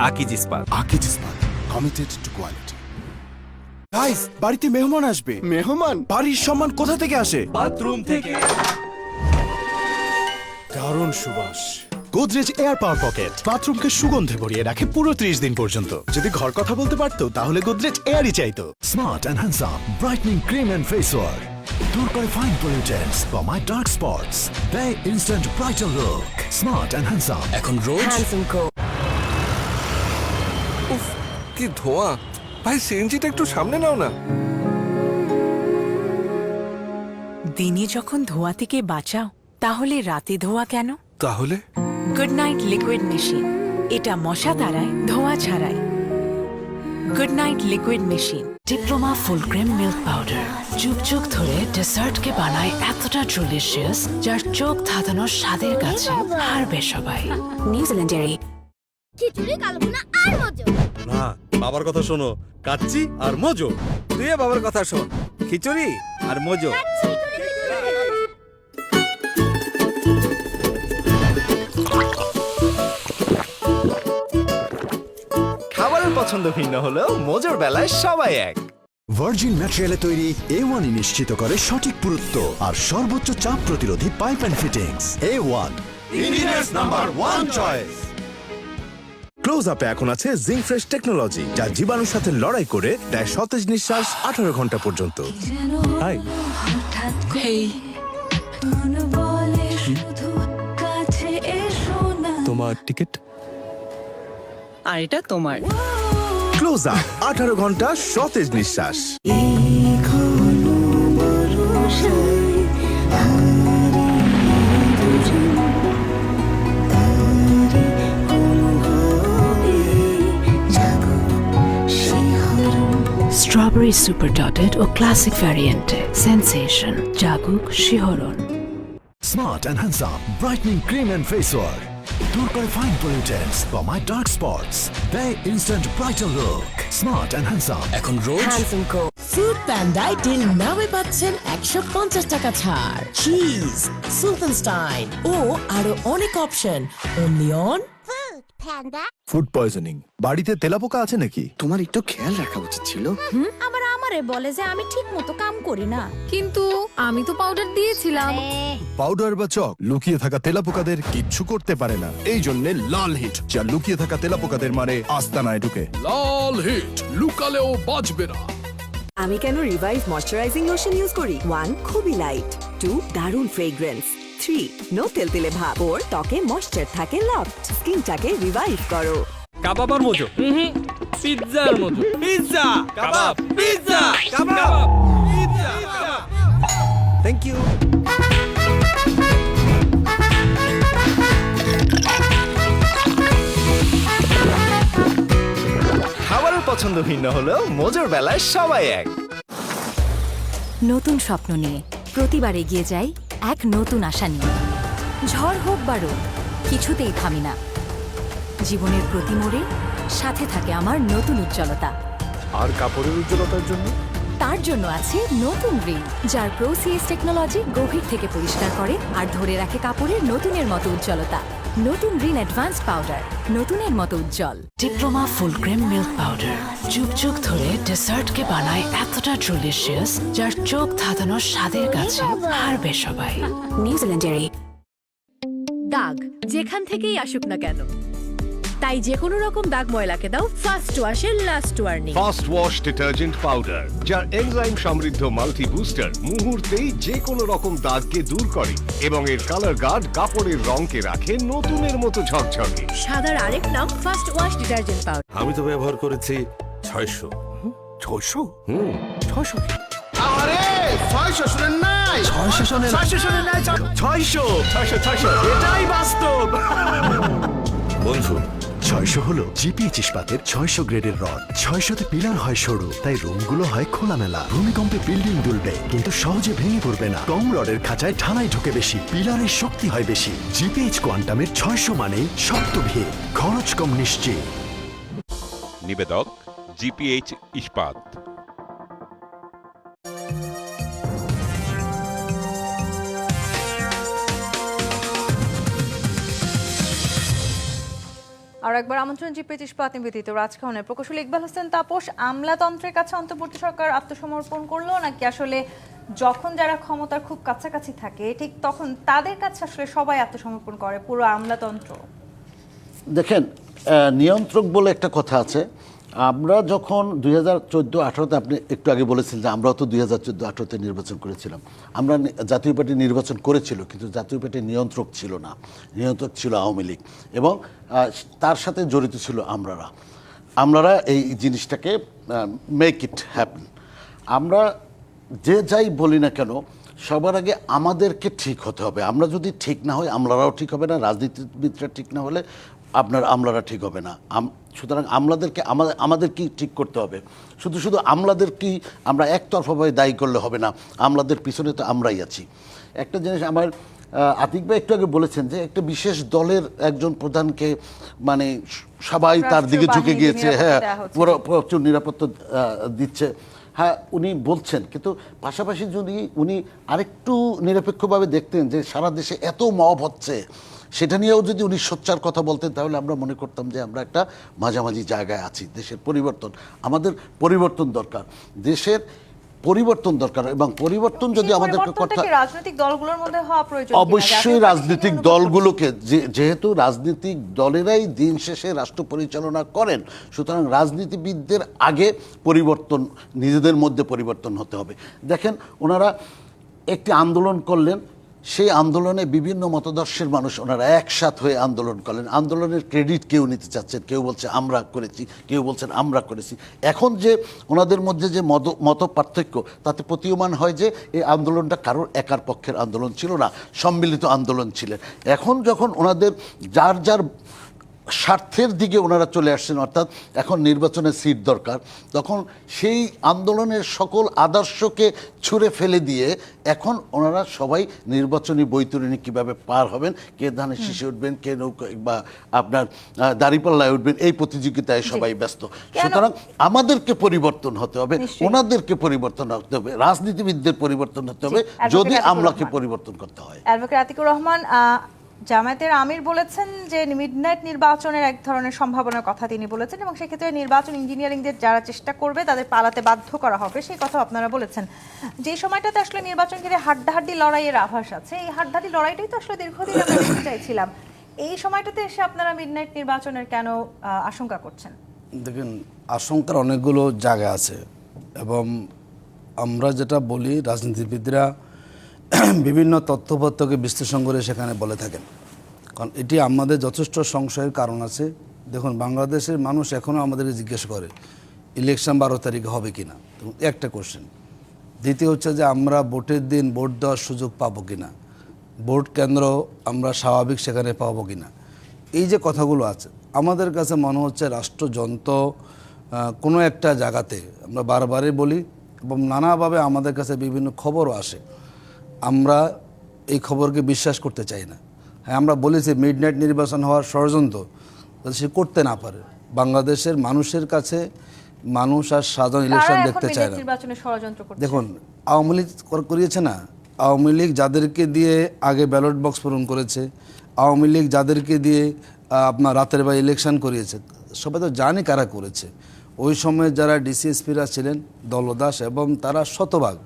আকিজ ইস্পাত। আকিজ ইস্পাত, কমিটেড টু কোয়ালিটি। গাইস, বাড়িতে মেহমান আসবে। মেহমান? বাড়ির সম্মান কোথা থেকে আসে? বাথরুম থেকে। দারুণ সুবাস। গোদরেজ এয়ার পাওয়ার পকেট বাথরুমকে সুগন্ধে ভরিয়ে রাখে পুরো 30 দিন পর্যন্ত। যদি ঘর কথা বলতে পারতো তাহলে গোদরেজ এয়ারই চাইতো। Smart and handsome brightening cream and face wash দূর করে fine pollutants for my dark spots, দেয় instant brighter look. Smart and handsome এখন রোজ উফ, কি ধোঁয়া! ভাই সিএনজিটা একটু সামনে নাও না। দিনে যখন ধোঁয়া থেকে বাঁচাও, তাহলে রাতে ধোঁয়া কেন? তাহলে গুড নাইট লিকুইড মেশিন, এটা মশা তাড়ায়, ধোঁয়া ছাড়ায়। Good night liquid machine. Diploma full cream milk powder যুগ যুগ ধরে ডেসার্টকে বানায় এতটা ডিলিশিয়াস, যার চোখ ধাঁধানোর স্বাদের কাছে হারবে সবাই। নিউজিল্যান্ডের খিচুড়ি, কালভুনা আর মজো। না, বাবার কথা শোনো, কাচ্চি আর মজো। তুই বাবার কথা শোন, খিচুড়ি আর মজো। খাবারের পছন্দ ভিন্ন হলেও মজার বেলায় সবাই এক। ভার্জিন ম্যাটেরিয়ালে তৈরি A1 নিশ্চিত করে সঠিক পুরুত্ব আর সর্বোচ্চ চাপ প্রতিরোধী pipe and fittings. A1 engineers number 1 choice. Close আপে এখন আছে জিঙ্ক ফ্রেশ টেকনোলজি, যা জীবাণুর সাথে লড়াই করে দেয় সতেজ নিঃশ্বাস 18 ঘন্টা পর্যন্ত। হাই, তোমার টিকিট। আর এটা তোমার। ক্লোজ আপ, 18 ঘন্টা সতেজ নিঃশ্বাস। স্ট্রবেরি সুপার ডটেড ও ক্লাসিক ভ্যারিয়েন্টে সেন্সেশন জাগুক শিহরণ। Smart and handsome brightening cream and face wash দূর করে fine pollutants for my dark spots দেয় instant brighter look Smart and Handsome এখন রোজ ফুড প্যান্ডায় ডিল নামে পাচ্ছেন 150 টাকা ছাড়, চিজ, সুলতানস্টাইন ও আরো অনেক option only on food poisoning বাড়িতে তেলাপোকা আছে নাকি? তোমার একটু খেয়াল রাখা উচিত ছিল। আবার আমারে বলে যে আমি ঠিক মতো কাম করি না, কিন্তু আমি তো পাউডার দিয়েছিলাম। পাউডার বা চক লুকিয়ে থাকা তেলাপোকাদের কিচ্ছু করতে পারে না। এই জন্য লাল হিট, যা লুকিয়ে থাকা তেলাপোকাদের মারে আস্তানায় ঢুকে। লাল হিট, লুকালেও বাঁচবে না। আমি কেন রিভাইভ ময়শ্চারাইজিং লোশন ইউজ করি? 1 খুবই লাইট, 2 দারুণ ফ্রেগ্রেন্স, 3 নো তেলতেলে ভাব, 4 ত্বকে ময়শ্চার থাকে লকড, স্কিনটাকে রিভাইভ করো। কাবাব আর মোজো পিৎজার মতো। Pizza kebab, pizza kebab, pizza kebab. Thank you. খাবারের পছন্দ ভিন্ন হলেও মোজোর বেলায় সবাই এক। নতুন স্বপ্ন নিয়ে প্রতিবার এগিয়ে যাই এক নতুন আশা নিয়ে। ঝড় হোক বা রোদ, কিছুতেই থামি না। জীবনের প্রতি মোড়ে সাথে থাকে আমার নতুন উজ্জ্বলতা। আর কাপড়ের উজ্জ্বলতার জন্য? তার জন্য আছে নতুন রিন, যার প্রোসিএস টেকনোলজি গভীর থেকে পরিষ্কার করে আর ধরে রাখে কাপড়ের নতুনের মতো উজ্জ্বলতা। নতুন রিন অ্যাডভান্স পাউডার, নতুনের মতো উজ্জ্বল। Diploma full cream milk powder যুগ যুগ ধরে ডেসার্টকে বানায় এতটা ডিলিশিয়াস, যার চোখ ধাঁধানোর স্বাদের কাছে হারবে সবাই। নিউজিল্যান্ডেরই দাগ যেখান থেকেই আসুক না কেন, তাই যে কোনো রকম দাগ ময়লাকে দাও ফার্স্ট ওয়াশের last warning. First wash detergent powder, যার এনজাইম সমৃদ্ধ মাল্টি বুস্টার মুহূর্তেই যে কোনো রকম দাগকে দূর করে এবং এর কালার গার্ড কাপড়ের রঙকে রাখে নতুনের মতো ঝকঝকে। সাদার আরেক নাম ফার্স্ট ওয়াশ ডিটারজেন্ট পাউডার। আমি তো ব্যবহার করেছি 600। 600? 600 কি? আরে 600 শুনেন নাই? 600 শুনেন? 600 শুনেন নাই? 600 এটাই বাস্তব। বন্ধু 600 হলো জিপিএইচ ইস্পাতের 600 গ্রেডের রড। 600তে পিলার হয় সরু, তাই রুমগুলো হয় খোলামেলা। ভূমিকম্পে বিল্ডিং দুলবে কিন্তু সহজে ভেঙে পড়বে না। কম রডের খাঁচায় ঢালাই ঢোকে বেশি, পিলারের শক্তি হয় বেশি। জিপিএইচ কোয়ান্টামের 600 মানেই শক্ত ভিড়, খরচ কম নিশ্চিত। নিবেদক জিপিএইচ ইস্পাত। আর একবার আমন্ত্রণ জিপিএইচ ইস্পাত নিবেদিত রাজখানের প্রকৌশলী ইকবাল হোসেন তাপস। আমলাতন্ত্রের কাছে অন্তর্বর্তী সরকার আত্মসমর্পণ করলো, নাকি আসলে যখন যারা ক্ষমতার খুব কাছাকাছি থাকে ঠিক তখন তাদের কাছে আসলে সবাই আত্মসমর্পণ করে, পুরো আমলাতন্ত্র? দেখেন, নিয়ন্ত্রক বলে একটা কথা আছে। আমরা যখন 2014-18-তে, আপনি একটু আগে বলেছিলেন যে আমরাও তো 2014-18-তে নির্বাচন করেছিলাম। আমরা জাতীয় পার্টি নির্বাচন করেছিল, কিন্তু জাতীয় পার্টির নিয়ন্ত্রক ছিল না, নিয়ন্ত্রক ছিল আওয়ামী লীগ এবং তার সাথে জড়িত ছিল আমরারা এই জিনিসটাকে মেক ইট হ্যাপেন। আমরা যে যাই বলি না কেন, সবার আগে আমাদেরকে ঠিক হতে হবে। আমরা যদি ঠিক না হই, আমলারাও ঠিক হবে না, রাজনীতিবিদরা ঠিক না হলে আমলারা ঠিক হবে না। সুতরাং আমলাদেরকে আমাদের কি ঠিক করতে হবে। শুধু আমলাদের কি আমরা একতরফাভাবে দায়ী করলে হবে না, আমলাদের পিছনে তো আমরাই আছি। একটা জিনিস আমার আতিক ভাই একটু আগে বলেছেন যে একটা বিশেষ দলের একজন প্রধানকে মানে সবাই তার দিকে ঝুঁকে গিয়েছে, হ্যাঁ, প্রচুর নিরাপত্তা দিচ্ছে। হ্যাঁ, উনি বলছেন, কিন্তু পাশাপাশি যদি উনি আরেকটু নিরপেক্ষভাবে দেখতেন যে সারা দেশে এত মব হচ্ছে, সেটা নিয়েও যদি উনি সোচ্চার কথা বলতেন, তাহলে আমরা মনে করতাম যে আমরা একটা মাঝামাঝি জায়গায় আছি। দেশের পরিবর্তন, আমাদের পরিবর্তন দরকার, দেশের পরিবর্তন দরকার। এবং পরিবর্তন যদি আমাদের রাজনৈতিক দলগুলোর মধ্যে হওয়া প্রয়োজন, অবশ্যই রাজনৈতিক দলগুলোকে, যেহেতু রাজনৈতিক দলেরাই দিন শেষে রাষ্ট্র পরিচালনা করেন, সুতরাং রাজনীতিবিদদের আগে পরিবর্তন, নিজেদের মধ্যে পরিবর্তন হতে হবে। দেখেন, ওনারা একটি আন্দোলন করলেন, সেই আন্দোলনে বিভিন্ন মতাদর্শের মানুষ ওনারা একসাথ হয়ে আন্দোলন করলেন। আন্দোলনের ক্রেডিট কেউ নিতে চাচ্ছেন, কেউ বলছে আমরা করেছি, কেউ বলছেন আমরা করেছি। এখন যে ওনাদের মধ্যে যে মত পার্থক্য, তাতে প্রতীয়মান হয় যে এই আন্দোলনটা কারোর একার পক্ষের আন্দোলন ছিল না, সম্মিলিত আন্দোলন ছিলেন। এখন যখন ওনাদের যার যার স্বার্থের দিকে ওনারা চলে আসছেন, অর্থাৎ এখন নির্বাচনের সিট দরকার, তখন সেই আন্দোলনের সকল আদর্শকে ছুঁড়ে ফেলে দিয়ে এখন ওনারা সবাই নির্বাচনী বৈতরণী কীভাবে পার হবেন, কে ধানের শীষে উঠবেন, কে নৌকা বা আপনার দাঁড়িপাল্লায় উঠবেন, এই প্রতিযোগিতায় সবাই ব্যস্ত। সুতরাং আমাদেরকে পরিবর্তন হতে হবে, ওনাদেরকে পরিবর্তন হতে হবে, রাজনীতিবিদদের পরিবর্তন হতে হবে, যদি আমলাকে পরিবর্তন করতে হয়। অ্যাডভোকেট আতিকুর রহমান, জামায়াতের আমির বলেছেন যে মিডনাইট নির্বাচনের এক ধরনের সম্ভাবনার কথা তিনি বলেছেন, এবং সেক্ষেত্রে নির্বাচন ইঞ্জিনিয়ারিংদের যারা চেষ্টা করবে তাদের পালাতে বাধ্য করা হবে, সেই কথা আপনারা বলেছেন। যে সময়টাতে আসলে নির্বাচন ঘিরে হাড্ডাহাড্ডি লড়াইয়ের আভাস আছে, এই হাড্ডাহাড্ডি লড়াইটাই তো আসলে দীর্ঘদিন আমরা দেখতে চাইছিলাম। এই সময়টাতে এসে আপনারা মিডনাইট নির্বাচনের কেন আশঙ্কা করছেন? দেখেন, আশঙ্কার অনেকগুলো জায়গা আছে, এবং আমরা যেটা বলি রাজনীতিবিদরা বিভিন্ন তথ্যপত্রকে বিশ্লেষণ করে সেখানে বলে থাকেন, কারণ এটি আমাদের যথেষ্ট সংশয়ের কারণ আছে। দেখুন, বাংলাদেশের মানুষ এখনও আমাদেরকে জিজ্ঞেস করে ইলেকশন 12 তারিখে হবে কি না, একটা কোশ্চেন। দ্বিতীয় হচ্ছে যে আমরা ভোটের দিন ভোট দেওয়ার সুযোগ পাবো কি না, ভোট কেন্দ্র আমরা স্বাভাবিক সেখানে পাবো কি না, এই যে কথাগুলো আছে আমাদের কাছে মনে হচ্ছে রাষ্ট্রযন্ত্র কোনো একটা জায়গাতে, আমরা বারবারই বলি এবং নানাভাবে আমাদের কাছে বিভিন্ন খবরও আসে, আমরা এই খবরকে বিশ্বাস করতে চাই না। হ্যাঁ, আমরা বলেছি মিডনাইট নির্বাচন হওয়ার ষড়যন্ত্র সে করতে না পারে। বাংলাদেশের মানুষের কাছে মানুষ আর সাধারণ ইলেকশন দেখতে চায় না। দেখুন, আওয়ামী লীগ করিয়েছে না, আওয়ামী লীগ যাদেরকে দিয়ে আগে ব্যালট বক্স পূরণ করেছে, আওয়ামী লীগ যাদেরকে দিয়ে আপনার রাতের বেলা ইলেকশন করিয়েছে, সবাই তো জানি কারা করেছে। ওই সময় যারা ডিসিএসপিরা ছিলেন দলদাস, এবং তারা শতভাগ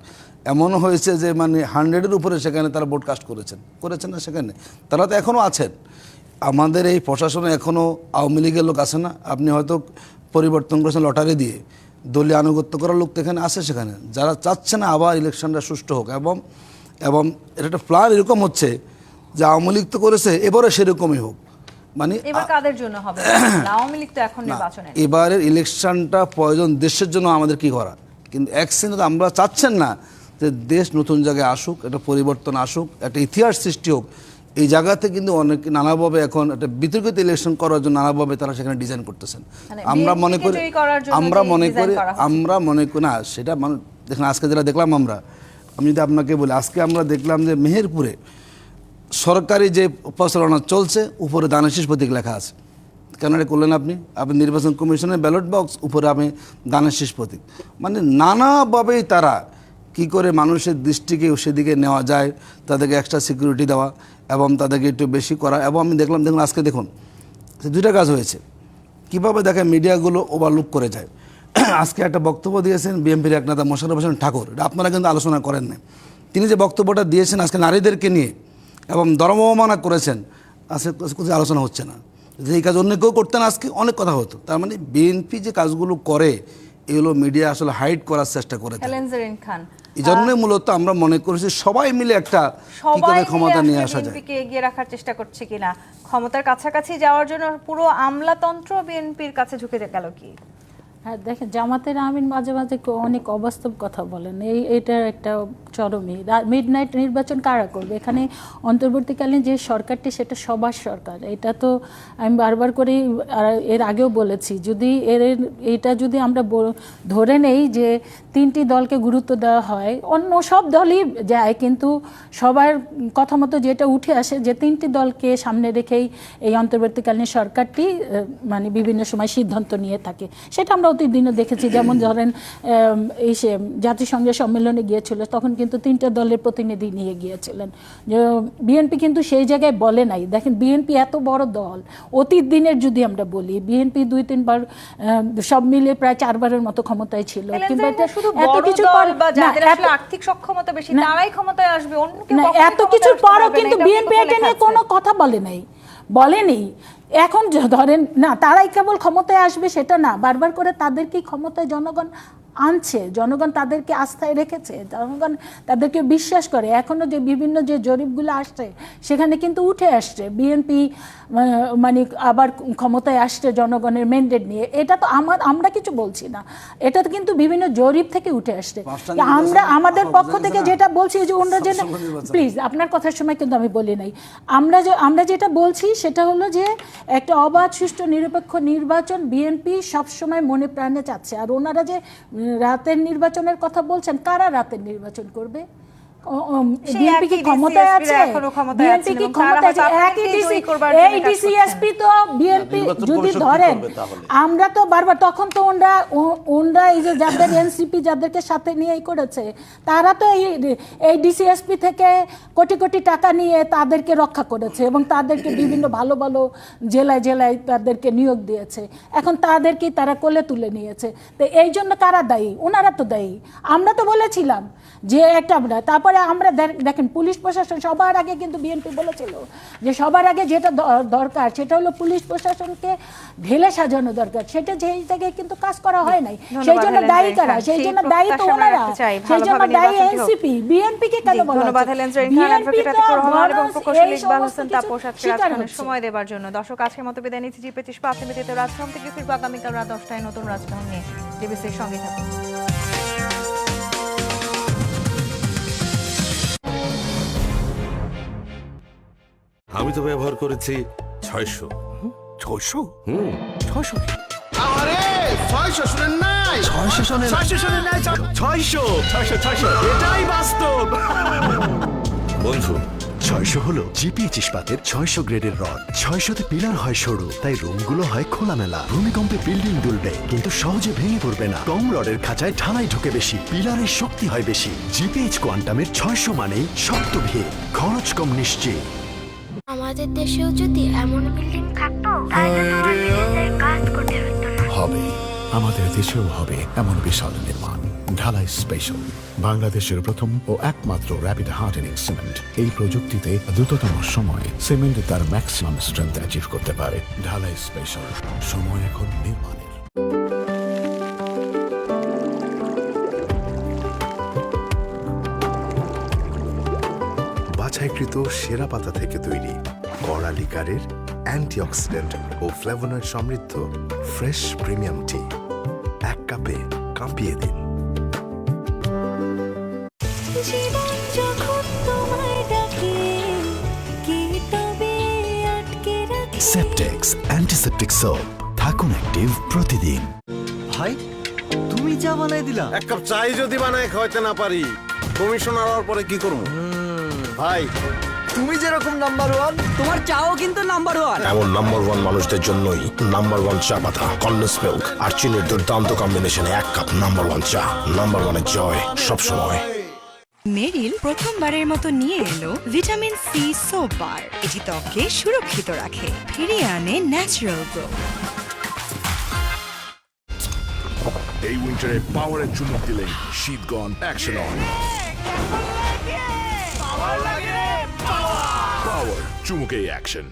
এমনও হয়েছে যে মানে 100-এর উপরে সেখানে তারা ভোট কাস্ট করেছেন না, সেখানে তারা তো এখনও আছেন। আমাদের এই প্রশাসনে এখনও আওয়ামী লীগের লোক আছে না, আপনি হয়তো পরিবর্তন করেছেন লটারি দিয়ে, দলীয় আনুগত্য করার লোক তো এখানে আছে সেখানে, যারা চাচ্ছে না আবার ইলেকশনটা সুষ্ঠু হোক। এবং এটা একটা প্ল্যান এরকম হচ্ছে যে আওয়ামী লীগ তো করেছে, এবারে সেরকমই হোক। মানে এবার কাদের জন্য হবে? আওয়ামী লীগ তো এখন নির্বাচনে, এবারের ইলেকশনটা প্রয়োজন দেশের জন্য, আমাদের কি করা, কিন্তু একসেন্ট আমরা চাচ্ছেন না যে দেশ নতুন জায়গায় আসুক, একটা পরিবর্তন আসুক, একটা ইতিহাস সৃষ্টি হোক। এই জায়গাতে কিন্তু অনেক নানাভাবে এখন একটা বিতর্কিত ইলেকশন করার জন্য নানাভাবে তারা সেখানে ডিজাইন করতেছেন। আমরা মনে করি না সেটা দেখেন, আজকে যেটা দেখলাম আমি যদি আপনাকে বলি, আজকে আমরা দেখলাম যে মেহেরপুরে সরকারি যে প্রচারণা চলছে, উপরে দানের শীষ প্রতীক লেখা আছে। কেন এটা করলেন আপনি নির্বাচন কমিশনের ব্যালট বক্স, উপরে আপনি দানের শীষ প্রতীক, মানে নানাভাবেই তারা কি করে মানুষের দৃষ্টিকে সেদিকে নেওয়া যায়, তাদেরকে এক্সট্রা সিকিউরিটি দেওয়া এবং তাদেরকে একটু বেশি করা। এবং আমি দেখলাম আজকে দেখুন দুইটা কাজ হয়েছে, কীভাবে দেখেন মিডিয়াগুলো ওভারলুক করে যায়। আজকে একটা বক্তব্য দিয়েছেন বিএনপির এক নেতা মোশাররফ হোসেন ঠাকুর, এটা আপনারা কিন্তু আলোচনা করেন না। তিনি যে বক্তব্যটা দিয়েছেন আজকে নারীদেরকে নিয়ে এবং ধর্মাবমাননা করেছেন, আজকে কিছু আলোচনা হচ্ছে না। যে এই কাজ অন্য কেউ করতেন আজকে অনেক কথা হতো। তার মানে বিএনপি যে কাজগুলো করে এগুলো মিডিয়া আসলে হাইড করার চেষ্টা করে। এই জন্যই মূলত আমরা মনে করেছি সবাই মিলে একটা ক্ষমতা নিয়ে আসা যায়, এগিয়ে রাখার চেষ্টা করছে কিনা, ক্ষমতার কাছাকাছি যাওয়ার জন্য পুরো আমলাতন্ত্র বিএনপির কাছে ঝুঁকে গেল কি? হ্যাঁ, দেখেন, জামাতের আমির মাঝে মাঝে অনেক অবাস্তব কথা বলেন, এইটার একটা চরমই। মিডনাইট নির্বাচন কারা করবে? এখানে অন্তর্বর্তীকালীন যে সরকারটি সেটা সবার সরকার, এটা তো আমি বারবার করে এর আগেও বলেছি। যদি এটা যদি আমরা ধরে নেই যে 3টি দলকে গুরুত্ব দেওয়া হয়, অন্য সব দলই যায়, কিন্তু সবার কথা মতো যেটা উঠে আসে যে 3টি দলকে সামনে রেখেই এই অন্তর্বর্তীকালীন সরকারটি মানে বিভিন্ন সময় সিদ্ধান্ত নিয়ে থাকে। সেটা আমরা অতীতদিনও দেখেছি। যেমন ধরেন এই জাতিসংঘের সম্মেলনে গিয়েছিল, তখন কিন্তু 3টা দলের প্রতিনিধি নিয়ে গিয়েছিলেন। বিএনপি কিন্তু সেই জায়গায় বলে নাই। দেখেন, বিএনপি এত বড় দল, অতীত দিনের যদি আমরা বলি, বিএনপি 2-3 বার সব মিলে প্রায় 4 বারের মতো ক্ষমতায় ছিল। এত কিছুর পরও কিন্তু বিএনপি এটা নিয়ে কোনো কথা বলেনি। এখন ধরেন না, তারাই কেবল ক্ষমতায় আসবে সেটা না, বারবার করে তাদেরকেই ক্ষমতায় জনগণ আনছে, জনগণ তাদেরকে আস্থায় রেখেছে, জনগণ তাদেরকে বিশ্বাস করে। এখনও যে বিভিন্ন যে জরিপগুলো আসছে সেখানে কিন্তু উঠে আসছে বিএনপি মানে আবার ক্ষমতায় আসছে জনগণের ম্যান্ডেট নিয়ে। এটা তো আমরা কিছু বলছি না, এটা তো কিন্তু বিভিন্ন জরিপ থেকে উঠে আসছে। আমরা আমাদের পক্ষ থেকে যেটা বলছি যে ওনারা যে, প্লিজ আপনার কথার সময় কিন্তু আমি বলি নাই, আমরা যেটা বলছি সেটা হলো যে একটা অবাধ সুষ্ঠু নিরপেক্ষ নির্বাচন বিএনপি সবসময় মনে প্রাণে চাচ্ছে। আর ওনারা যে রাতের নির্বাচনের কথা বলছেন, কারা রাতের নির্বাচন করবে? বিএনপি কি ক্ষমতায় আছে? বিএনপি কি ক্ষমতায় আছে? এই ডিসিএসপি তো বিএনপি যদি ধরেন, আমরা তো বারবার তখন তো ওনরা এই যে যাদের এনসিপি যাদেরকে সাথে নিয়েই করেছে, তারা তো এই ডিসিএসপি থেকে কোটি কোটি টাকা নিয়ে তাদেরকে রক্ষা করেছে এবং তাদেরকে বিভিন্ন ভালো ভালো জেলায় জেলায় তাদেরকে নিয়োগ দিয়েছে। এখন তাদেরকেই তারা কোলে তুলে নিয়েছে। তো এই জন্য কারা দায়ী? ওনারা তো দায়ী। আমরা তো বলেছিলাম যে একটা, তারপরে আমরা দেখেন পুলিশ প্রশাসন সবার আগে কিন্তু বিএনপি বলেছিল যে সবার আগে যেটা দরকার সেটা হলো পুলিশ প্রশাসনকে ঢেলে সাজানো দরকার, সেটা যেই জায়গায় কিন্তু কাজ করা হয় নাই। সেই জন্য দায়ী কারা? সেই জন্য দায়ী তো ওনারা, সেই জন্য দায়ী এনসিপি। বিএনপি কে কেন বলা সময় দেওয়ার জন্য। দর্শক, আজকের মতো বিদায় নিচ্ছি। জিপি ইস্পাত লিমিটেড রাজভবন থেকে ফিরবো আগামীকাল রাত 10টায় নতুন রাজভবন নিয়ে। ডিবিসির সঙ্গে থাকুন। আমি তো ব্যবহার করেছি 600। 600? 600 আরে 600 শুনেন নাই? 600 শুনেন, 600 শুনেন নাই? 600 এটাই বাস্তব। বন্ধু 600 হলো জিপিএইচ ইস্পাতের 600 গ্রেডের রড। 600তে পিলার হয় সরু, তাই রুমগুলো হয় খোলামেলা। ভূমিকম্পে বিল্ডিং দুলবে কিন্তু সহজে ভেঙে পড়বে না। কম রডের খাঁচায় ঢালাই ঢোকে বেশি, পিলারের শক্তি হয় বেশি। জিপিএইচ কোয়ান্টামের 600 মানেই শক্ত ভিড়, খরচ কম, নিশ্চিত। আমাদের দেশেও যদি এমন বিল্ডিং থাকতো কাজ করতে হতো না। হবে, আমাদের দেশেও হবে এমন বিশাল নির্মাণ। ঢালাই স্পেশাল, বাংলাদেশের প্রথম ও একমাত্র র্যাপিড হার্ডেনিং সিমেন্ট। এই প্রযুক্তিতে দ্রুততম সময়ে সিমেন্ট তার ম্যাক্সিমাম স্ট্রেংথ অ্যাচিভ করতে পারে। ঢালাই স্পেশাল, সময় এখন নির্মাণের। বাছাইকৃত সেরা পাতা থেকে তৈরি, কড়া লিকারের অ্যান্টিঅক্সিডেন্ট ও ফ্লেভোনয়েড সমৃদ্ধ ফ্রেশ প্রিমিয়াম টি। এক কাপে কাঁপিয়ে দিন। সেপটেক্স অ্যান্টিসেপটিক সোপ, থাকুন অ্যাক্টিভ প্রতিদিন। ভাই তুমি চা বানাই দিলা? এক কাপ চাই যদি বানায় খাওয়াইতে না পারি, কমিশনার হওয়ার পরে কি করবো? ভাই তুমি যেরকম নাম্বার 1, তোমার চাও কিন্তু নাম্বার 1। এমন নাম্বার 1 মানুষদের জন্যই নাম্বার 1 চা পাতা কন্ডেন্স মিল্ক আর চিনির দুর্দান্ত কম্বিনেশনে 1 কাপ নাম্বার 1 চা। নাম্বার 1 এর জয় সবসময়। মেরিল প্রথমবারের মতো নিয়ে এলো ভিটামিন সি সোপ বার। এটি ত্বককে সুরক্ষিত রাখে, ফিরিয়ে আনে ন্যাচারাল গ্লো। এই উইন্টারে পাওয়ারের চুমুক দিলে শীতগণ অ্যাকশন অন। পাওয়ার চুমুকে অ্যাকশন।